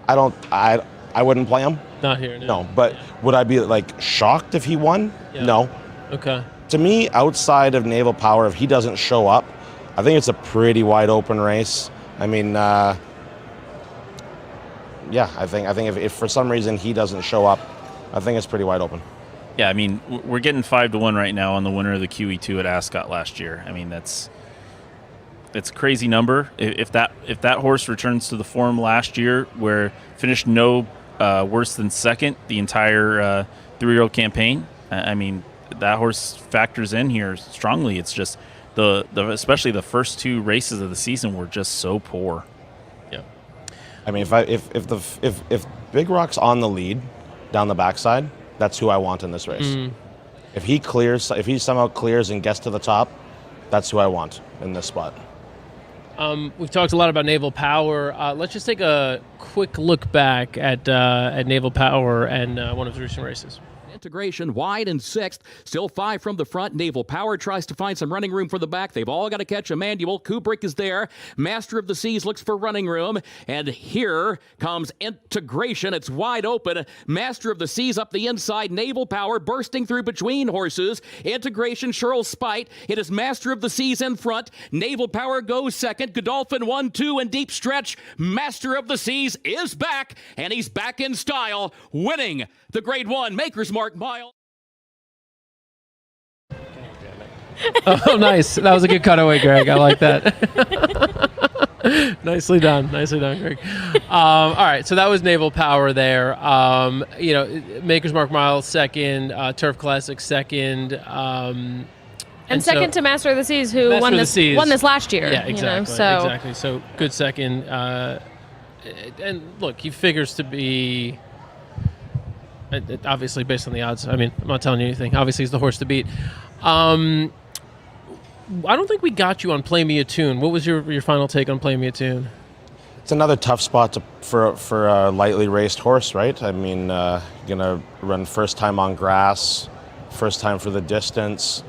I wouldn't play him. Not here. No, but would I be shocked if he won? Yeah. No. Okay. To me, outside of Naval Power, if he doesn't show up, I think it's a pretty wide open race. I think if for some reason he doesn't show up, I think it's pretty wide open. Yeah, we're getting 5-1 right now on the winner of the QE2 at Ascot last year. That's a crazy number. If that horse returns to the form last year, where finished no worse than second the entire 3-year-old campaign, that horse factors in here strongly. It's just especially the first 2 races of the season were just so poor. Yeah. If Big Rock's on the lead down the backside, that's who I want in this race. Mm. If he somehow clears and gets to the top, that's who I want in this spot. We've talked a lot about Naval Power. Let's just take a quick look back at Naval Power and one of the recent races. Integration wide in 6th, still 5 from the front. Naval Power tries to find some running room for the back. They've all got to catch Emmanuel. Kubrick is there. Master of the Seas looks for running room. And here comes Integration. It's wide open. Master of the Seas up the inside. Naval Power bursting through between horses. Integration, Cheryl Spite. It is Master of the Seas in front. Naval Power goes second. Godolphin 1-2 and deep stretch. Master of the Seas is back, and he's back in style, winning the Grade 1 Maker's Mark Mile. Oh, nice. That was a good cutaway, Greg. I like that. Nicely done, Greg. All right, so that was Naval Power there. Maker's Mark Mile second, Turf Classic second, and second to Master of the Seas, who won this last year. Yeah, exactly. Exactly. So good second. And look, he figures to be. Obviously, based on the odds. I mean, I'm not telling you anything. Obviously, he's the horse to beat. I don't think we got you on Play Me a Tune. What was your final take on Play Me a Tune? It's another tough spot for a lightly raced horse, right? I mean, gonna run first time on grass, first time for the distance.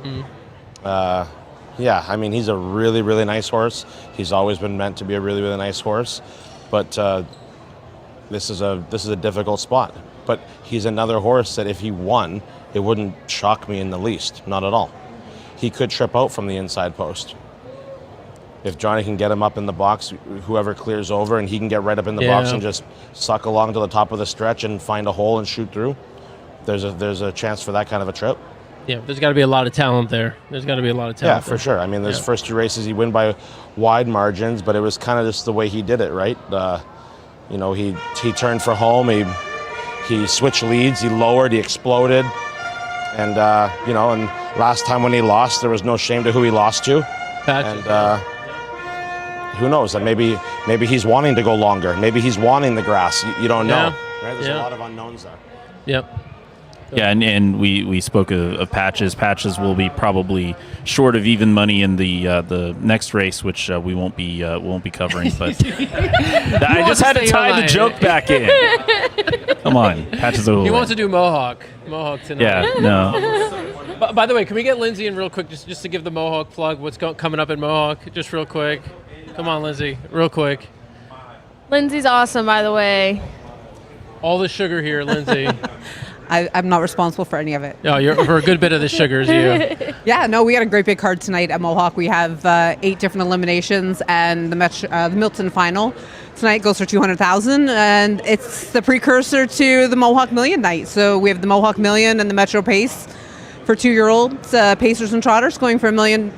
Yeah, I mean, he's a really, really nice horse. He's always been meant to be a really, really nice horse, but this is a difficult spot. But he's another horse that if he won, it wouldn't shock me in the least, not at all. He could trip out from the inside post. If Johnny can get him up in the box, whoever clears over, and he can get right up in the box and just suck along to the top of the stretch and find a hole and shoot through, there's a chance for that kind of a trip. Yeah, there's got to be a lot of talent there. Yeah, for sure. I mean, those first two races he win by wide margins, but it was kind of just the way he did it, right? He turned for home. He switched leads. He lowered. He exploded. And, and last time when he lost, there was no shame to who he lost to. And who knows? That maybe he's wanting to go longer. Maybe he's wanting the grass. You don't know. Right? There's a lot of unknowns there. Yep. Yeah, and we spoke of Patches. Patches will be probably short of even money in the next race, which we won't be covering. But I just had to tie the joke back in. Come on, Patches. He wants to do Mohawk tonight. Yeah, no. By the way, can we get Lindsay in real quick just to give the Mohawk plug? What's coming up in Mohawk? Just real quick. Come on, Lindsay, real quick. Lindsay's awesome, by the way. All the sugar here, Lindsay. I'm not responsible for any of it. No, you're for a good bit of the sugars, you. Yeah, no, we got a great big card tonight at Mohawk. We have 8 different eliminations, and the Milton final tonight goes for $200,000, and it's the precursor to the Mohawk Million night. So we have the Mohawk Million and the Metro Pace for 2-year-olds, Pacers and Trotters, going for $1 million.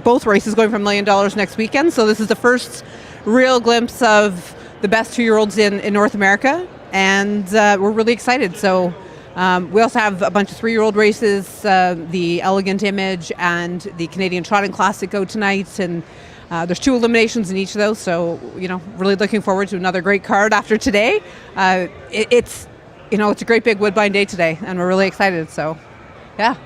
Both races going for $1 million next weekend. So this is the first real glimpse of the best 2-year-olds in North America, and we're really excited. So. We also have a bunch of 3-year-old races, the Elegant Image and the Canadian Trotting Classic go tonight, and there's 2 eliminations in each of those, so, really looking forward to another great card after today. It's a great big Woodbine day today, and we're really excited, so, yeah.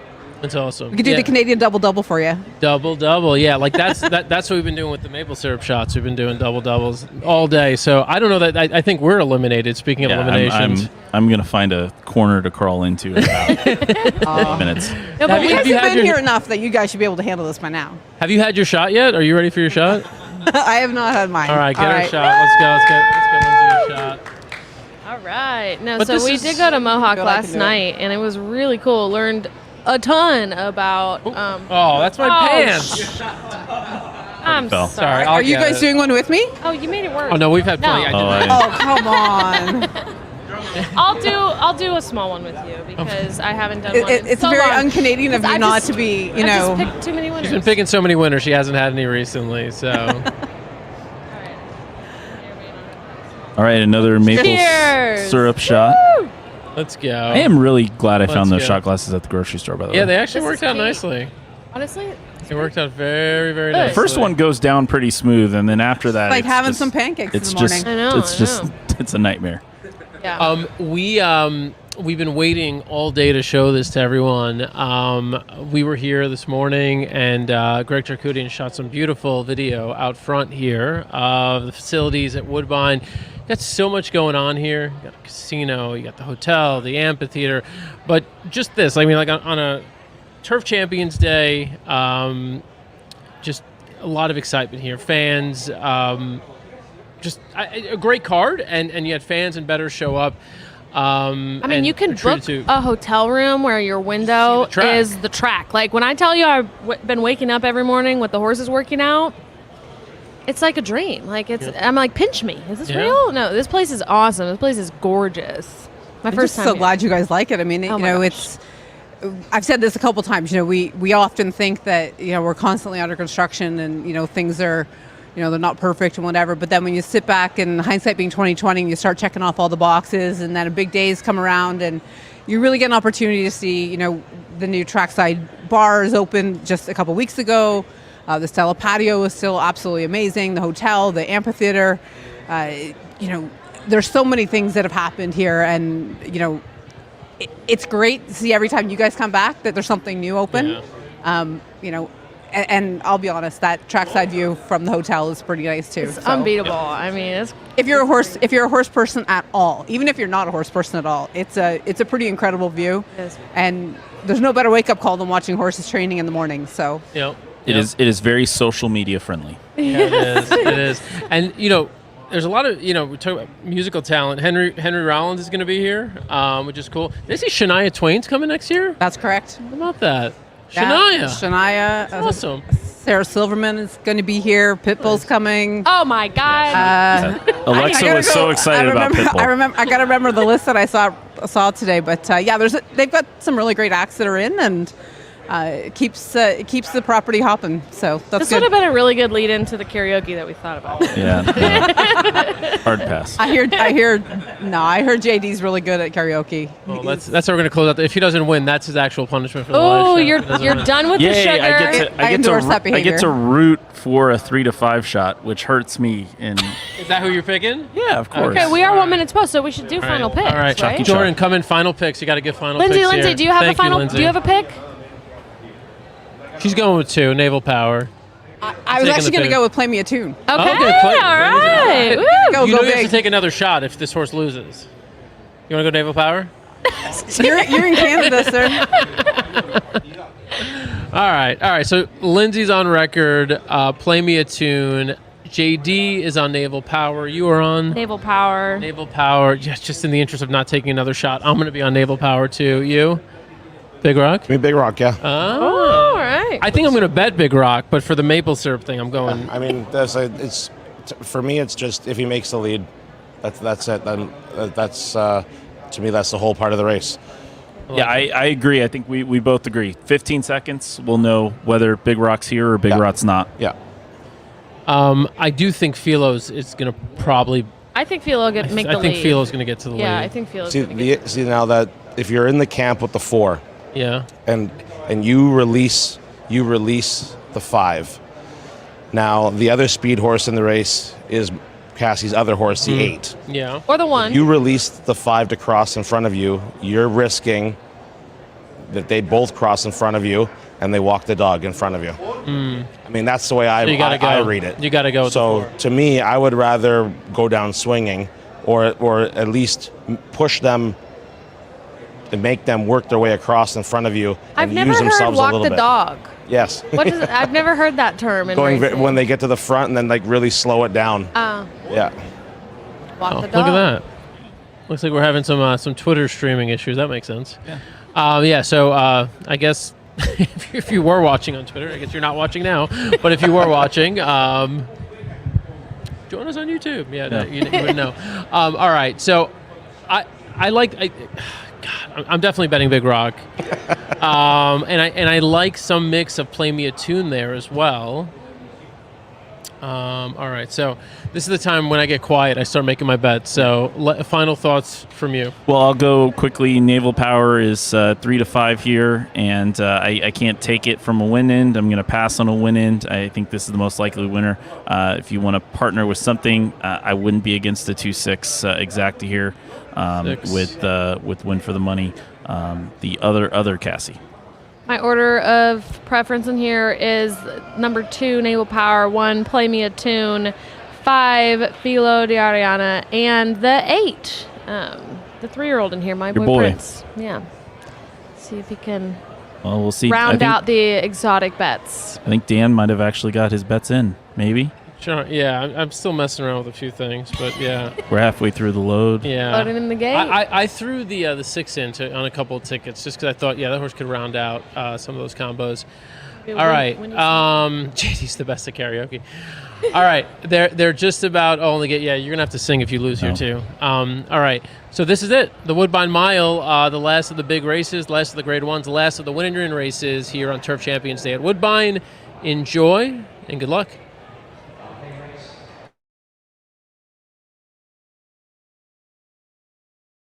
That's awesome. We could do the Canadian double-double for you. Double-double, yeah. Like that's what we've been doing with the maple syrup shots. We've been doing double-doubles all day. So I don't know that I think we're eliminated. Speaking of eliminations, I'm gonna find a corner to crawl into in about 8 minutes. No, but you guys have been here enough that you guys should be able to handle this by now. Have you had your shot yet? Are you ready for your shot? I have not had mine. All right, get our shot. Let's go, Lindsay, your shot. All right. No, so we did go to Mohawk last night, and it was really cool. Learned a ton about. That's my pants. I'm sorry. Are you guys doing one with me? Oh, you made it work. Oh no, we've had plenty. Come on. I'll do a small one with you because I haven't done one. It's so very long. un-Canadian of you not to be, I just picked too many winners. She's been picking so many winners. She hasn't had any recently. So. All right, another maple syrup shot. Woo! Let's go. I am really glad I found those shot glasses at the grocery store, by the way. Yeah, they actually worked out nicely. Honestly, it worked out very, very nicely. The first one goes down pretty smooth, and then after that, like having some pancakes in the morning. I know. It's a nightmare. Yeah. We've been waiting all day to show this to everyone. We were here this morning, and Greg Charkoudian shot some beautiful video out front here of the facilities at Woodbine. Got so much going on here. You got a casino, you got the hotel, the amphitheater, but just this. I mean, like on a Turf Champions Day, just a lot of excitement here. Fans, just a great card, and yet fans and bettors show up. I mean, you can book a hotel room where your window is the track. Like when I tell you I've been waking up every morning with the horses working out, it's like a dream. Like I'm like, pinch me. Is this real? No, this place is awesome. This place is gorgeous. I'm just so glad you guys like it. I mean, I've said this a couple times. We often think that we're constantly under construction and things are, they're not perfect and whatever. But then when you sit back and hindsight being 2020, and you start checking off all the boxes, and then a big days come around, and you really get an opportunity to see, the new trackside bar is open just a couple weeks ago. The Stella patio is still absolutely amazing. The hotel, the amphitheater, there's so many things that have happened here, and it's great to see every time you guys come back that there's something new open. Yeah. And I'll be honest, that trackside view from the hotel is pretty nice too. It's unbeatable. I mean, if you're a horse person at all, even if you're not a horse person at all, it's a pretty incredible view. And there's no better wake up call than watching horses training in the morning. So it is very social media friendly. Yeah, it is. It is. And there's a lot of we talk about musical talent. Henry Rollins is going to be here, which is cool. Did I see Shania Twain's coming next year? That's correct. How about that? Shania. Awesome. Sarah Silverman is going to be here. Pitbull's coming. Oh my God! Alexa was so excited about Pitbull. I got to remember the list that I saw today. But they've got some really great acts that are in, and it keeps the property hopping. So that's this good. would have been a really good lead into the karaoke that we thought about. Yeah. Hard pass. I heard JD's really good at karaoke. Well, that's how we're going to close out. If he doesn't win, that's his actual punishment for the live Oh, show. you're done with the sugar. I endorse that behavior. I get to root for a 3 to 5 shot, which hurts me. And is that who you're picking? Yeah, of course. Okay, we are 1 minute post, so we should do final picks. All right, right? Jordan, come in final picks. You got to give final Lindsay, picks Lindsay, here. do you have Thank a final? Lindsay. Do you have a pick? She's going with 2, Naval Power. I was actually going to go with Play Me a Tune. Okay, all right. right. Go You have big. to take another shot if this horse loses. You want to go Naval Power? You're in Canada, sir. All right. So Lindsay's on record. Play Me a Tune. JD is on Naval Power. You are on Naval Power. Naval Power. Just in the interest of not taking another shot, I'm going to be on Naval Power too. You? Big Rock? I mean, Big Rock, yeah. Oh, all right. I think I'm going to bet Big Rock, but for the maple syrup thing, I'm going. I mean, for me, it's just if he makes the lead, that's it. Then that's to me, that's the whole part of the race. Yeah, I agree. I think we both agree. 15 seconds, we'll know whether Big Rock's here or Big Rock's not. Yeah. I do think Philo's is going to probably. I think Philo make the lead. I think Philo's going to get to the lead. Yeah, I think Philo's going to get See now that if you're in the camp with the 4, yeah, and you release the 5. Now the other speed horse in the race is Cassie's other horse, the 8. Yeah. Or the 1. You release the 5 to cross in front of you. You're risking that they both cross in front of you and they walk the dog in front of you. I mean, that's the way I read it. You got to go. So to me, I would rather go down swinging, or at least push them and make them work their way across in front of you and use themselves a little bit. Walk the dog. Yes. What is it? I've never heard that term. When they get to the front and then like really slow it down. Yeah. Walk the dog. Look at that. Looks like we're having some Twitter streaming issues. That makes sense. Yeah. So I guess if you were watching on Twitter, I guess you're not watching now. But if you were watching, join us on YouTube. Yeah. You would know. All right. So I'm definitely betting Big Rock. And I like some mix of Play Me a Tune there as well. All right, so this is the time when I get quiet, I start making my bets. So final thoughts from you. Well, I'll go quickly. Naval Power is 3 to 5 here, and I can't take it from a win end. I'm going to pass on a win end. I think this is the most likely winner. If you want to partner with something, I wouldn't be against the 2-6 exacta here with win for the money. The other Cassie. My order of preference in here is number 2, Naval Power, 1, Play Me a Tune, 5, Philo de Ariana, and the 8, the 3-year-old in here, my boy Prince. Yeah. See if he can we'll see. round out the exotic bets. I think Dan might have actually got his bets in, maybe. Yeah, I'm still messing around with a few things, but yeah. We're halfway through the load. Yeah. Loading in the gate. I threw the 6 in on a couple of tickets just because I thought, that horse could round out some of those combos. All right. JD's the best at karaoke. All right. They're just about only get. Yeah, you're going to have to sing if you lose here, too. All right. So this is it. The Woodbine Mile, the last of the big races, the last of the grade ones, the last of the win and earn races here on Turf Champions Day at Woodbine. Enjoy and good luck.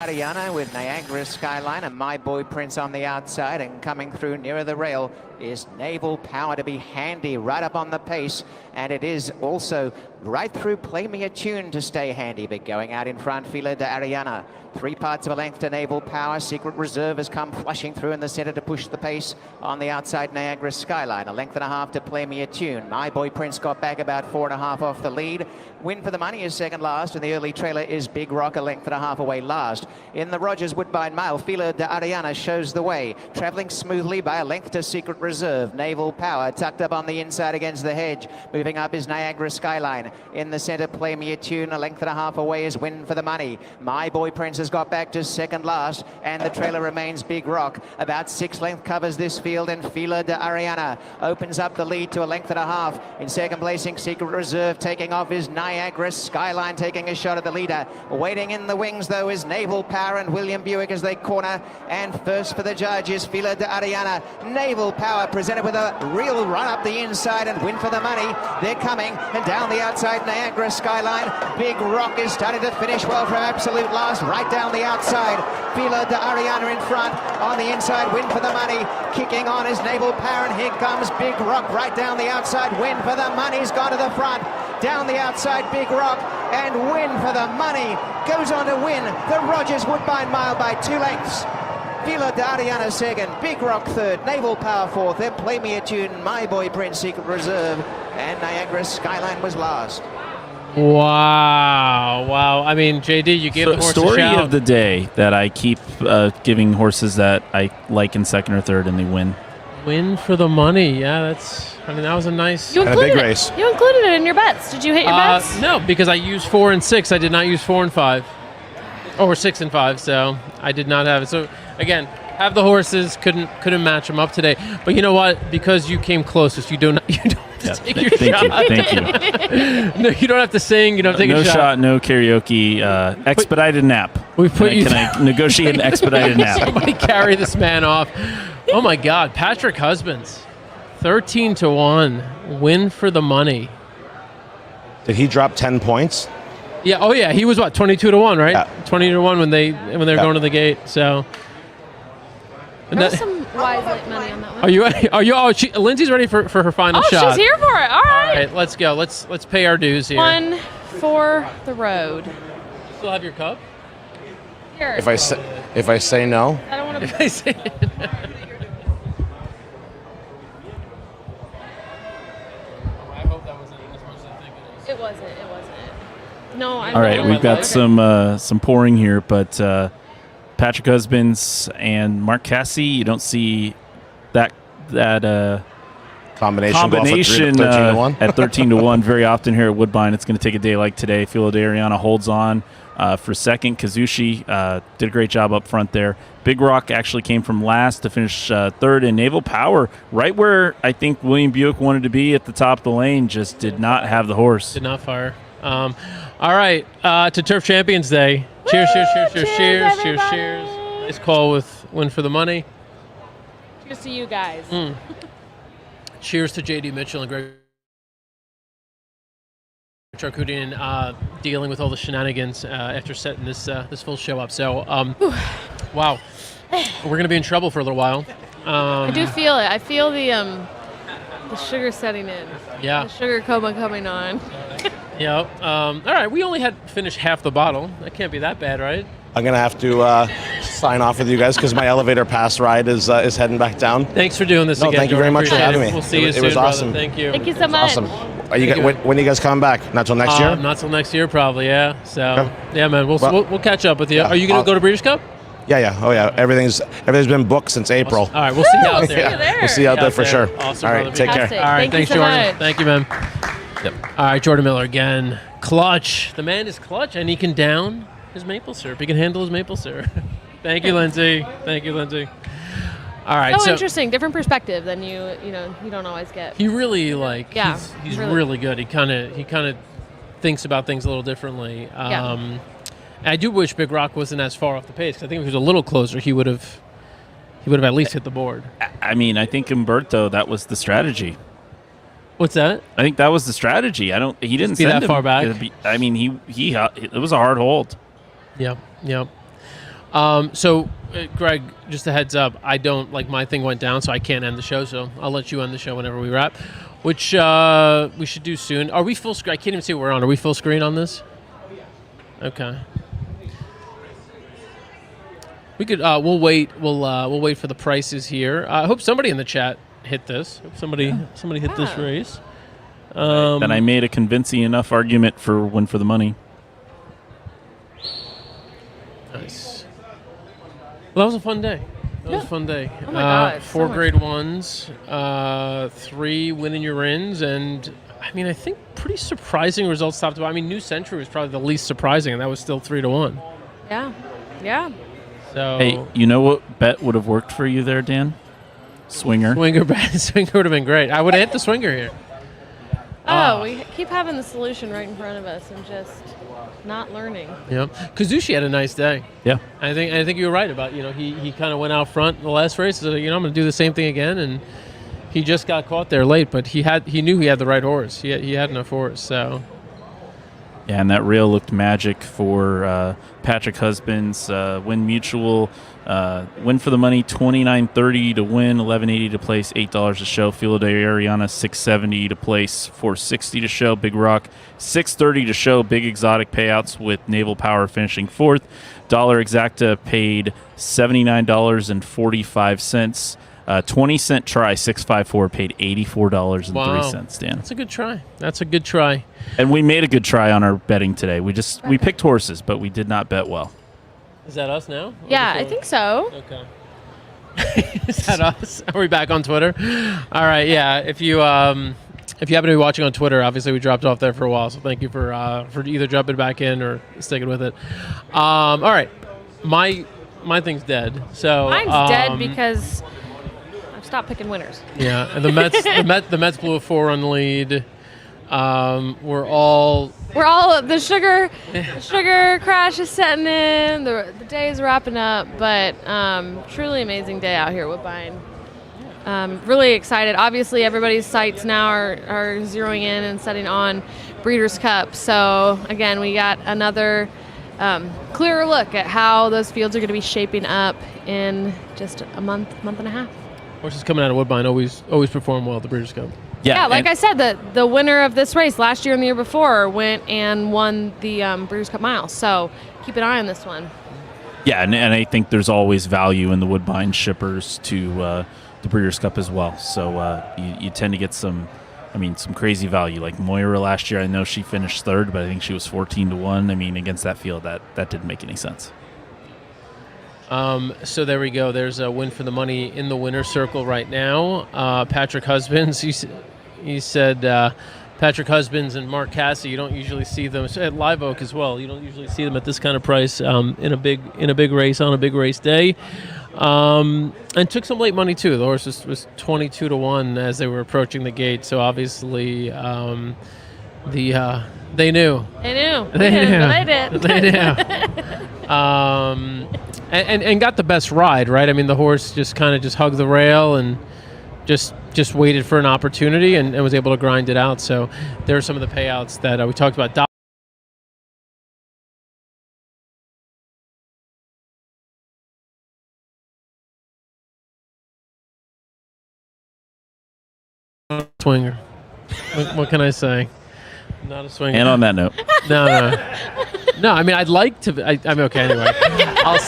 Ariana with Niagara Skyline and My Boy Prince on the outside, and coming through nearer the rail is Naval Power to be handy right up on the pace, and it is also right through Play Me a Tune to stay handy, but going out in front, Fila de Ariana. 3 parts of a length to Naval Power. Secret Reserve has come flushing through in the center to push the pace. On the outside, Niagara Skyline. A length and a half to Play Me a Tune. My Boy Prince got back about 4.5 off the lead. Win for the Money is second last, and the early trailer is Big Rock, a length and a half away last. In the Rogers Woodbine Mile, Fila de Ariana shows the way. Traveling smoothly by a length to Secret Reserve. Naval Power tucked up on the inside against the hedge. Moving up is Niagara Skyline. In the center, Play Me a Tune. A length and a half away is Win for the Money. My Boy Prince has got back to second last, and the trailer remains Big Rock. About 6 length covers this field, and Fila de Ariana opens up the lead to a length and a half. In second placing, Secret Reserve. Taking off is Niagara Skyline, taking a shot at the leader. Waiting in the wings, though, is Naval Power and William Buick as they corner. And first for the judge is Fila de Ariana. Naval Power presented with a real run up the inside, and Win for the Money. They're coming, and down the outside, Niagara Skyline. Big Rock is starting to finish well from absolute last, right down the outside. Fila de Ariana in front. On the inside, Win for the Money. Kicking on is Naval Power, and here comes Big Rock right down the outside. Win for the Money's gone to the front. Down the outside, Big Rock, and Win for the Money goes on to win the Rogers Woodbine Mile by 2 lengths. Fila de Ariana second, Big Rock third, Naval Power fourth, then Play Me a Tune, My Boy Prince, Secret Reserve, and Niagara Skyline was last. Wow. I mean, JD, you gave the horse story a shout. of the day that I keep giving horses that I like in second or third and they win. Win for the Money. Yeah, that was a nice... You And a big included race. You included it in your bets. Did you hit your bets? No, because I used 4 and 6. I did not use 4 and 5. Or 6 and 5, so I did not have it. So, again, have the horses, couldn't match them up today. But you know what? Because you came closest, you don't have to take your shot. Thank you. No, you don't have to sing. You don't have to take No a shot, no karaoke. Expedited nap. We put you. Can I negotiate an expedited nap? Somebody carry this man off. Oh my God, Patrick Husbands, 13-1, Win for the Money. Did he drop 10 points? Yeah. Oh yeah, he was what 22-1, right? Yeah. 20-1 when they were going to the gate. So. And There's some wise light money on that one. Are you? Oh, Lindsay's ready for her final shot. She's here for it. All right. All right, let's go. Let's pay our dues here. One for the road. Still have your cup? Here. If I say no, I don't want to. I say it. I hope that wasn't as much as I think it was. It wasn't. No, I'm All right, not. we've got some pouring here, but Patrick Husbands and Mark Cassie, you don't see that combination going for 13-1. at 13-1 very often here at Woodbine. It's going to take a day like today. Fila de Ariana holds on for second. Kazushi did a great job up front there. Big Rock actually came from last to finish third, and Naval Power, right where I think William Buick wanted to be at the top of the lane, just did not have the horse. Did not fire. All right, to Turf Champions Day. Cheers, cheers. Nice call with Win for the Money. Cheers to you guys. Cheers to JD Mitchell and Greg Charcudian dealing with all the shenanigans after setting this full show up. So, wow, we're going to be in trouble for a little while. I do feel it. I feel the sugar setting in. Yeah. The sugar coma coming on. Yep. All right, we only had finished half the bottle. That can't be that bad, right? I'm going to have to sign off with you guys because my elevator pass ride is heading back down. Thanks for doing this again. Thank you very much for Appreciate having it. me. We'll see you soon, was brother. awesome. Thank you. Thank you so much. Awesome. When are you guys coming back? Not till next year? Not till next year, probably, yeah. So, Okay. yeah, man, we'll catch up with you. Yeah, Are you going to go to Breeders' Cup? Yeah. Oh, yeah. Everything's been booked since April. All right, we'll see you out See there. you there. We'll see you out there for there. Sure. Awesome, All right, brother. take care. Fantastic. All right, Thank you thanks, so Jordan. much. Thank you, man. Yep. All right, Jordan Miller again. Clutch. The man is clutch, and he can down his maple syrup. He can handle his maple syrup. Thank you, Lindsay. Thank you, Lindsay. All right. Oh, so interesting. Different perspective than you don't always get. he really he's really. really good. He kind of thinks about things a little differently. I do wish Big Rock wasn't as far off the pace. 'Cause I think if he was a little closer, he would have at least hit the board. I mean, I think Umberto, that was the strategy. What's that? I think that was the strategy. He didn't be send that him far back? I mean, he it was a hard hold. Yep. So, Greg, just a heads up. I don't my thing went down, so I can't end the show. So I'll let you end the show whenever we wrap, which we should do soon. Are we full screen? I can't even see what we're on. Are we full screen on this? Okay. We could. We'll wait. We'll wait for the prices here. I hope somebody in the chat hit this. Hope somebody hit this race. Then I made a convincing enough argument for Win for the Money. Nice. Well, that was a fun day. That was a fun day. Oh my God, 4 so grade ones, 3 winning your ins, and I mean, I think pretty surprising results top to bottom. I mean, New Century was probably the least surprising, and that was still 3-1. Yeah. So Hey, you know what bet would have worked for you there, Dan? Swinger. Swinger would have been great. I would have hit the swinger here. We keep having the solution right in front of us and just not learning. Yeah, Kazushi had a nice day. Yeah. I think you were right about he kind of went out front in the last race. So I'm going to do the same thing again, and he just got caught there late. But he knew he had the right horse. He had enough horse. So Yeah, and that rail looked magic for Patrick Husbands. Win Mutual, Win for the Money, $29.30 to win, $11.80 to place, $8 to show. Filo de Ariana, $6.70 to place, $4.60 to show. Big Rock, $6.30 to show. Big Exotic payouts with Naval Power finishing fourth. Dollar Exacta paid $79.45. 20-cent try, 654, paid $84.03, wow. Dan. That's a good try. That's a good try. And we made a good try on our betting today. We picked horses, but we did not bet well. Is that us now? Yeah, I think so. Okay. Is that us? Are we back on Twitter? All right. Yeah. If you happen to be watching on Twitter, obviously we dropped off there for a while, so thank you for either jumping back in or sticking with it. All right. My thing's dead. So Mine's dead because I've stopped picking winners. Yeah, and the Mets blew a 4-run lead. We're all the sugar crash is setting in. The day is wrapping up, but truly amazing day out here at Woodbine. Really excited. Obviously, everybody's sights now are zeroing in and setting on Breeders' Cup. So again, we got another clearer look at how those fields are going to be shaping up in just a month and a half. horses coming out of Woodbine always perform well at the Breeders' Cup. Yeah, like I said, the winner of this race last year and the year before went and won the Breeders' Cup Mile. So keep an eye on this one. Yeah, and I think there's always value in the Woodbine shippers to the Breeders' Cup as well. So you tend to get some crazy value. Like Moira last year, I know she finished third, but I think she was 14-1. I mean, against that field, that didn't make any sense. So there we go. There's a win for the money in the winner's circle right now. Patrick Husbands, he said Patrick Husbands and Mark Cassie, you don't usually see them at Live Oak as well. You don't usually see them at this kind of price in a big race on a big race day. And took some late money too. The horse was 22-1 as they were approaching the gate. So obviously they knew. They knew. They did. They knew. And got the best ride, right? I mean, the horse just hugged the rail and just waited for an opportunity and was able to grind it out. So there are some of the payouts that we talked about. Swinger. What can I say? Not a swinger. And on that note. No. No, I mean, I'd like to. I'm okay anyway. I'll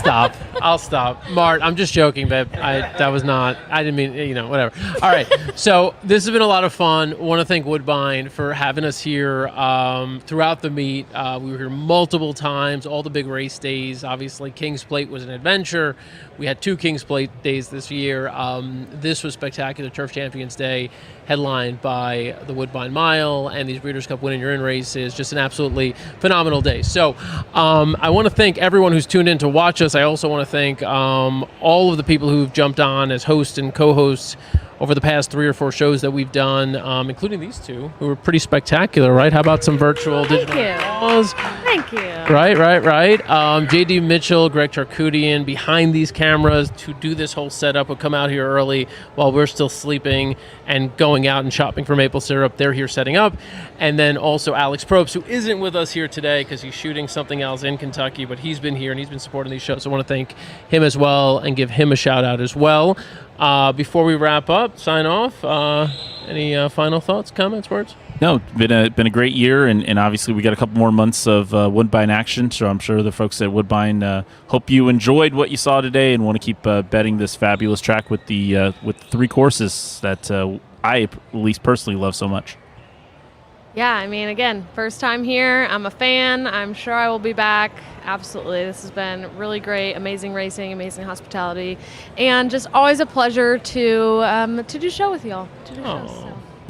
stop. Mart, I'm just joking, babe. That was not. I didn't mean. Whatever. All right. So this has been a lot of fun. Want to thank Woodbine for having us here throughout the meet. We were here multiple times. All the big race days. Obviously, King's Plate was an adventure. We had 2 King's Plate days this year. This was spectacular. Turf Champions Day, headlined by the Woodbine Mile and these Breeders' Cup Win and You're In races. Just an absolutely phenomenal day. So I want to thank everyone who's tuned in to watch us. I also want to thank all of the people who've jumped on as hosts and co-hosts over the past 3 or 4 shows that we've done, including these 2, who were pretty spectacular, right? How about some virtual digital applause? Thank you. Right. JD Mitchell, Greg Charkoudian, behind these cameras to do this whole setup, would come out here early while we're still sleeping and going out and shopping for maple syrup. They're here setting up. And then also Alex Probst, who isn't with us here today because he's shooting something else in Kentucky, but he's been here and he's been supporting these shows. So I want to thank him as well and give him a shout out as well. Before we wrap up, sign off, any final thoughts, comments, words? No, been a great year, and obviously we got a couple more months of Woodbine action, so I'm sure the folks at Woodbine hope you enjoyed what you saw today and want to keep betting this fabulous track with the 3 courses that I, at least personally, love so much. Yeah, I mean, again, first time here. I'm a fan. I'm sure I will be back. Absolutely. This has been really great, amazing racing, amazing hospitality, and just always a pleasure to do show with y'all.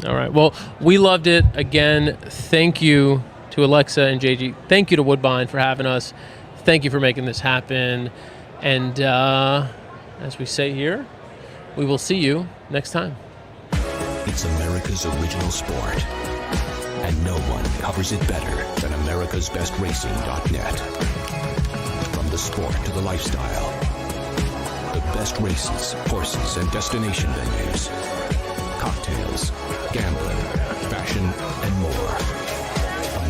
All right. Well, we loved it. Again, thank you to Alexa and JG. Thank you to Woodbine for having us. Thank you for making this happen. And as we say here, we will see you next time. It's America's original sport, and no one covers it better than americasbestracing.net. From the sport to the lifestyle, the best races, horses, and destination venues, cocktails, gambling, fashion, and more.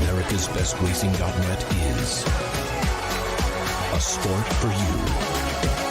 americasbestracing.net is a sport for you.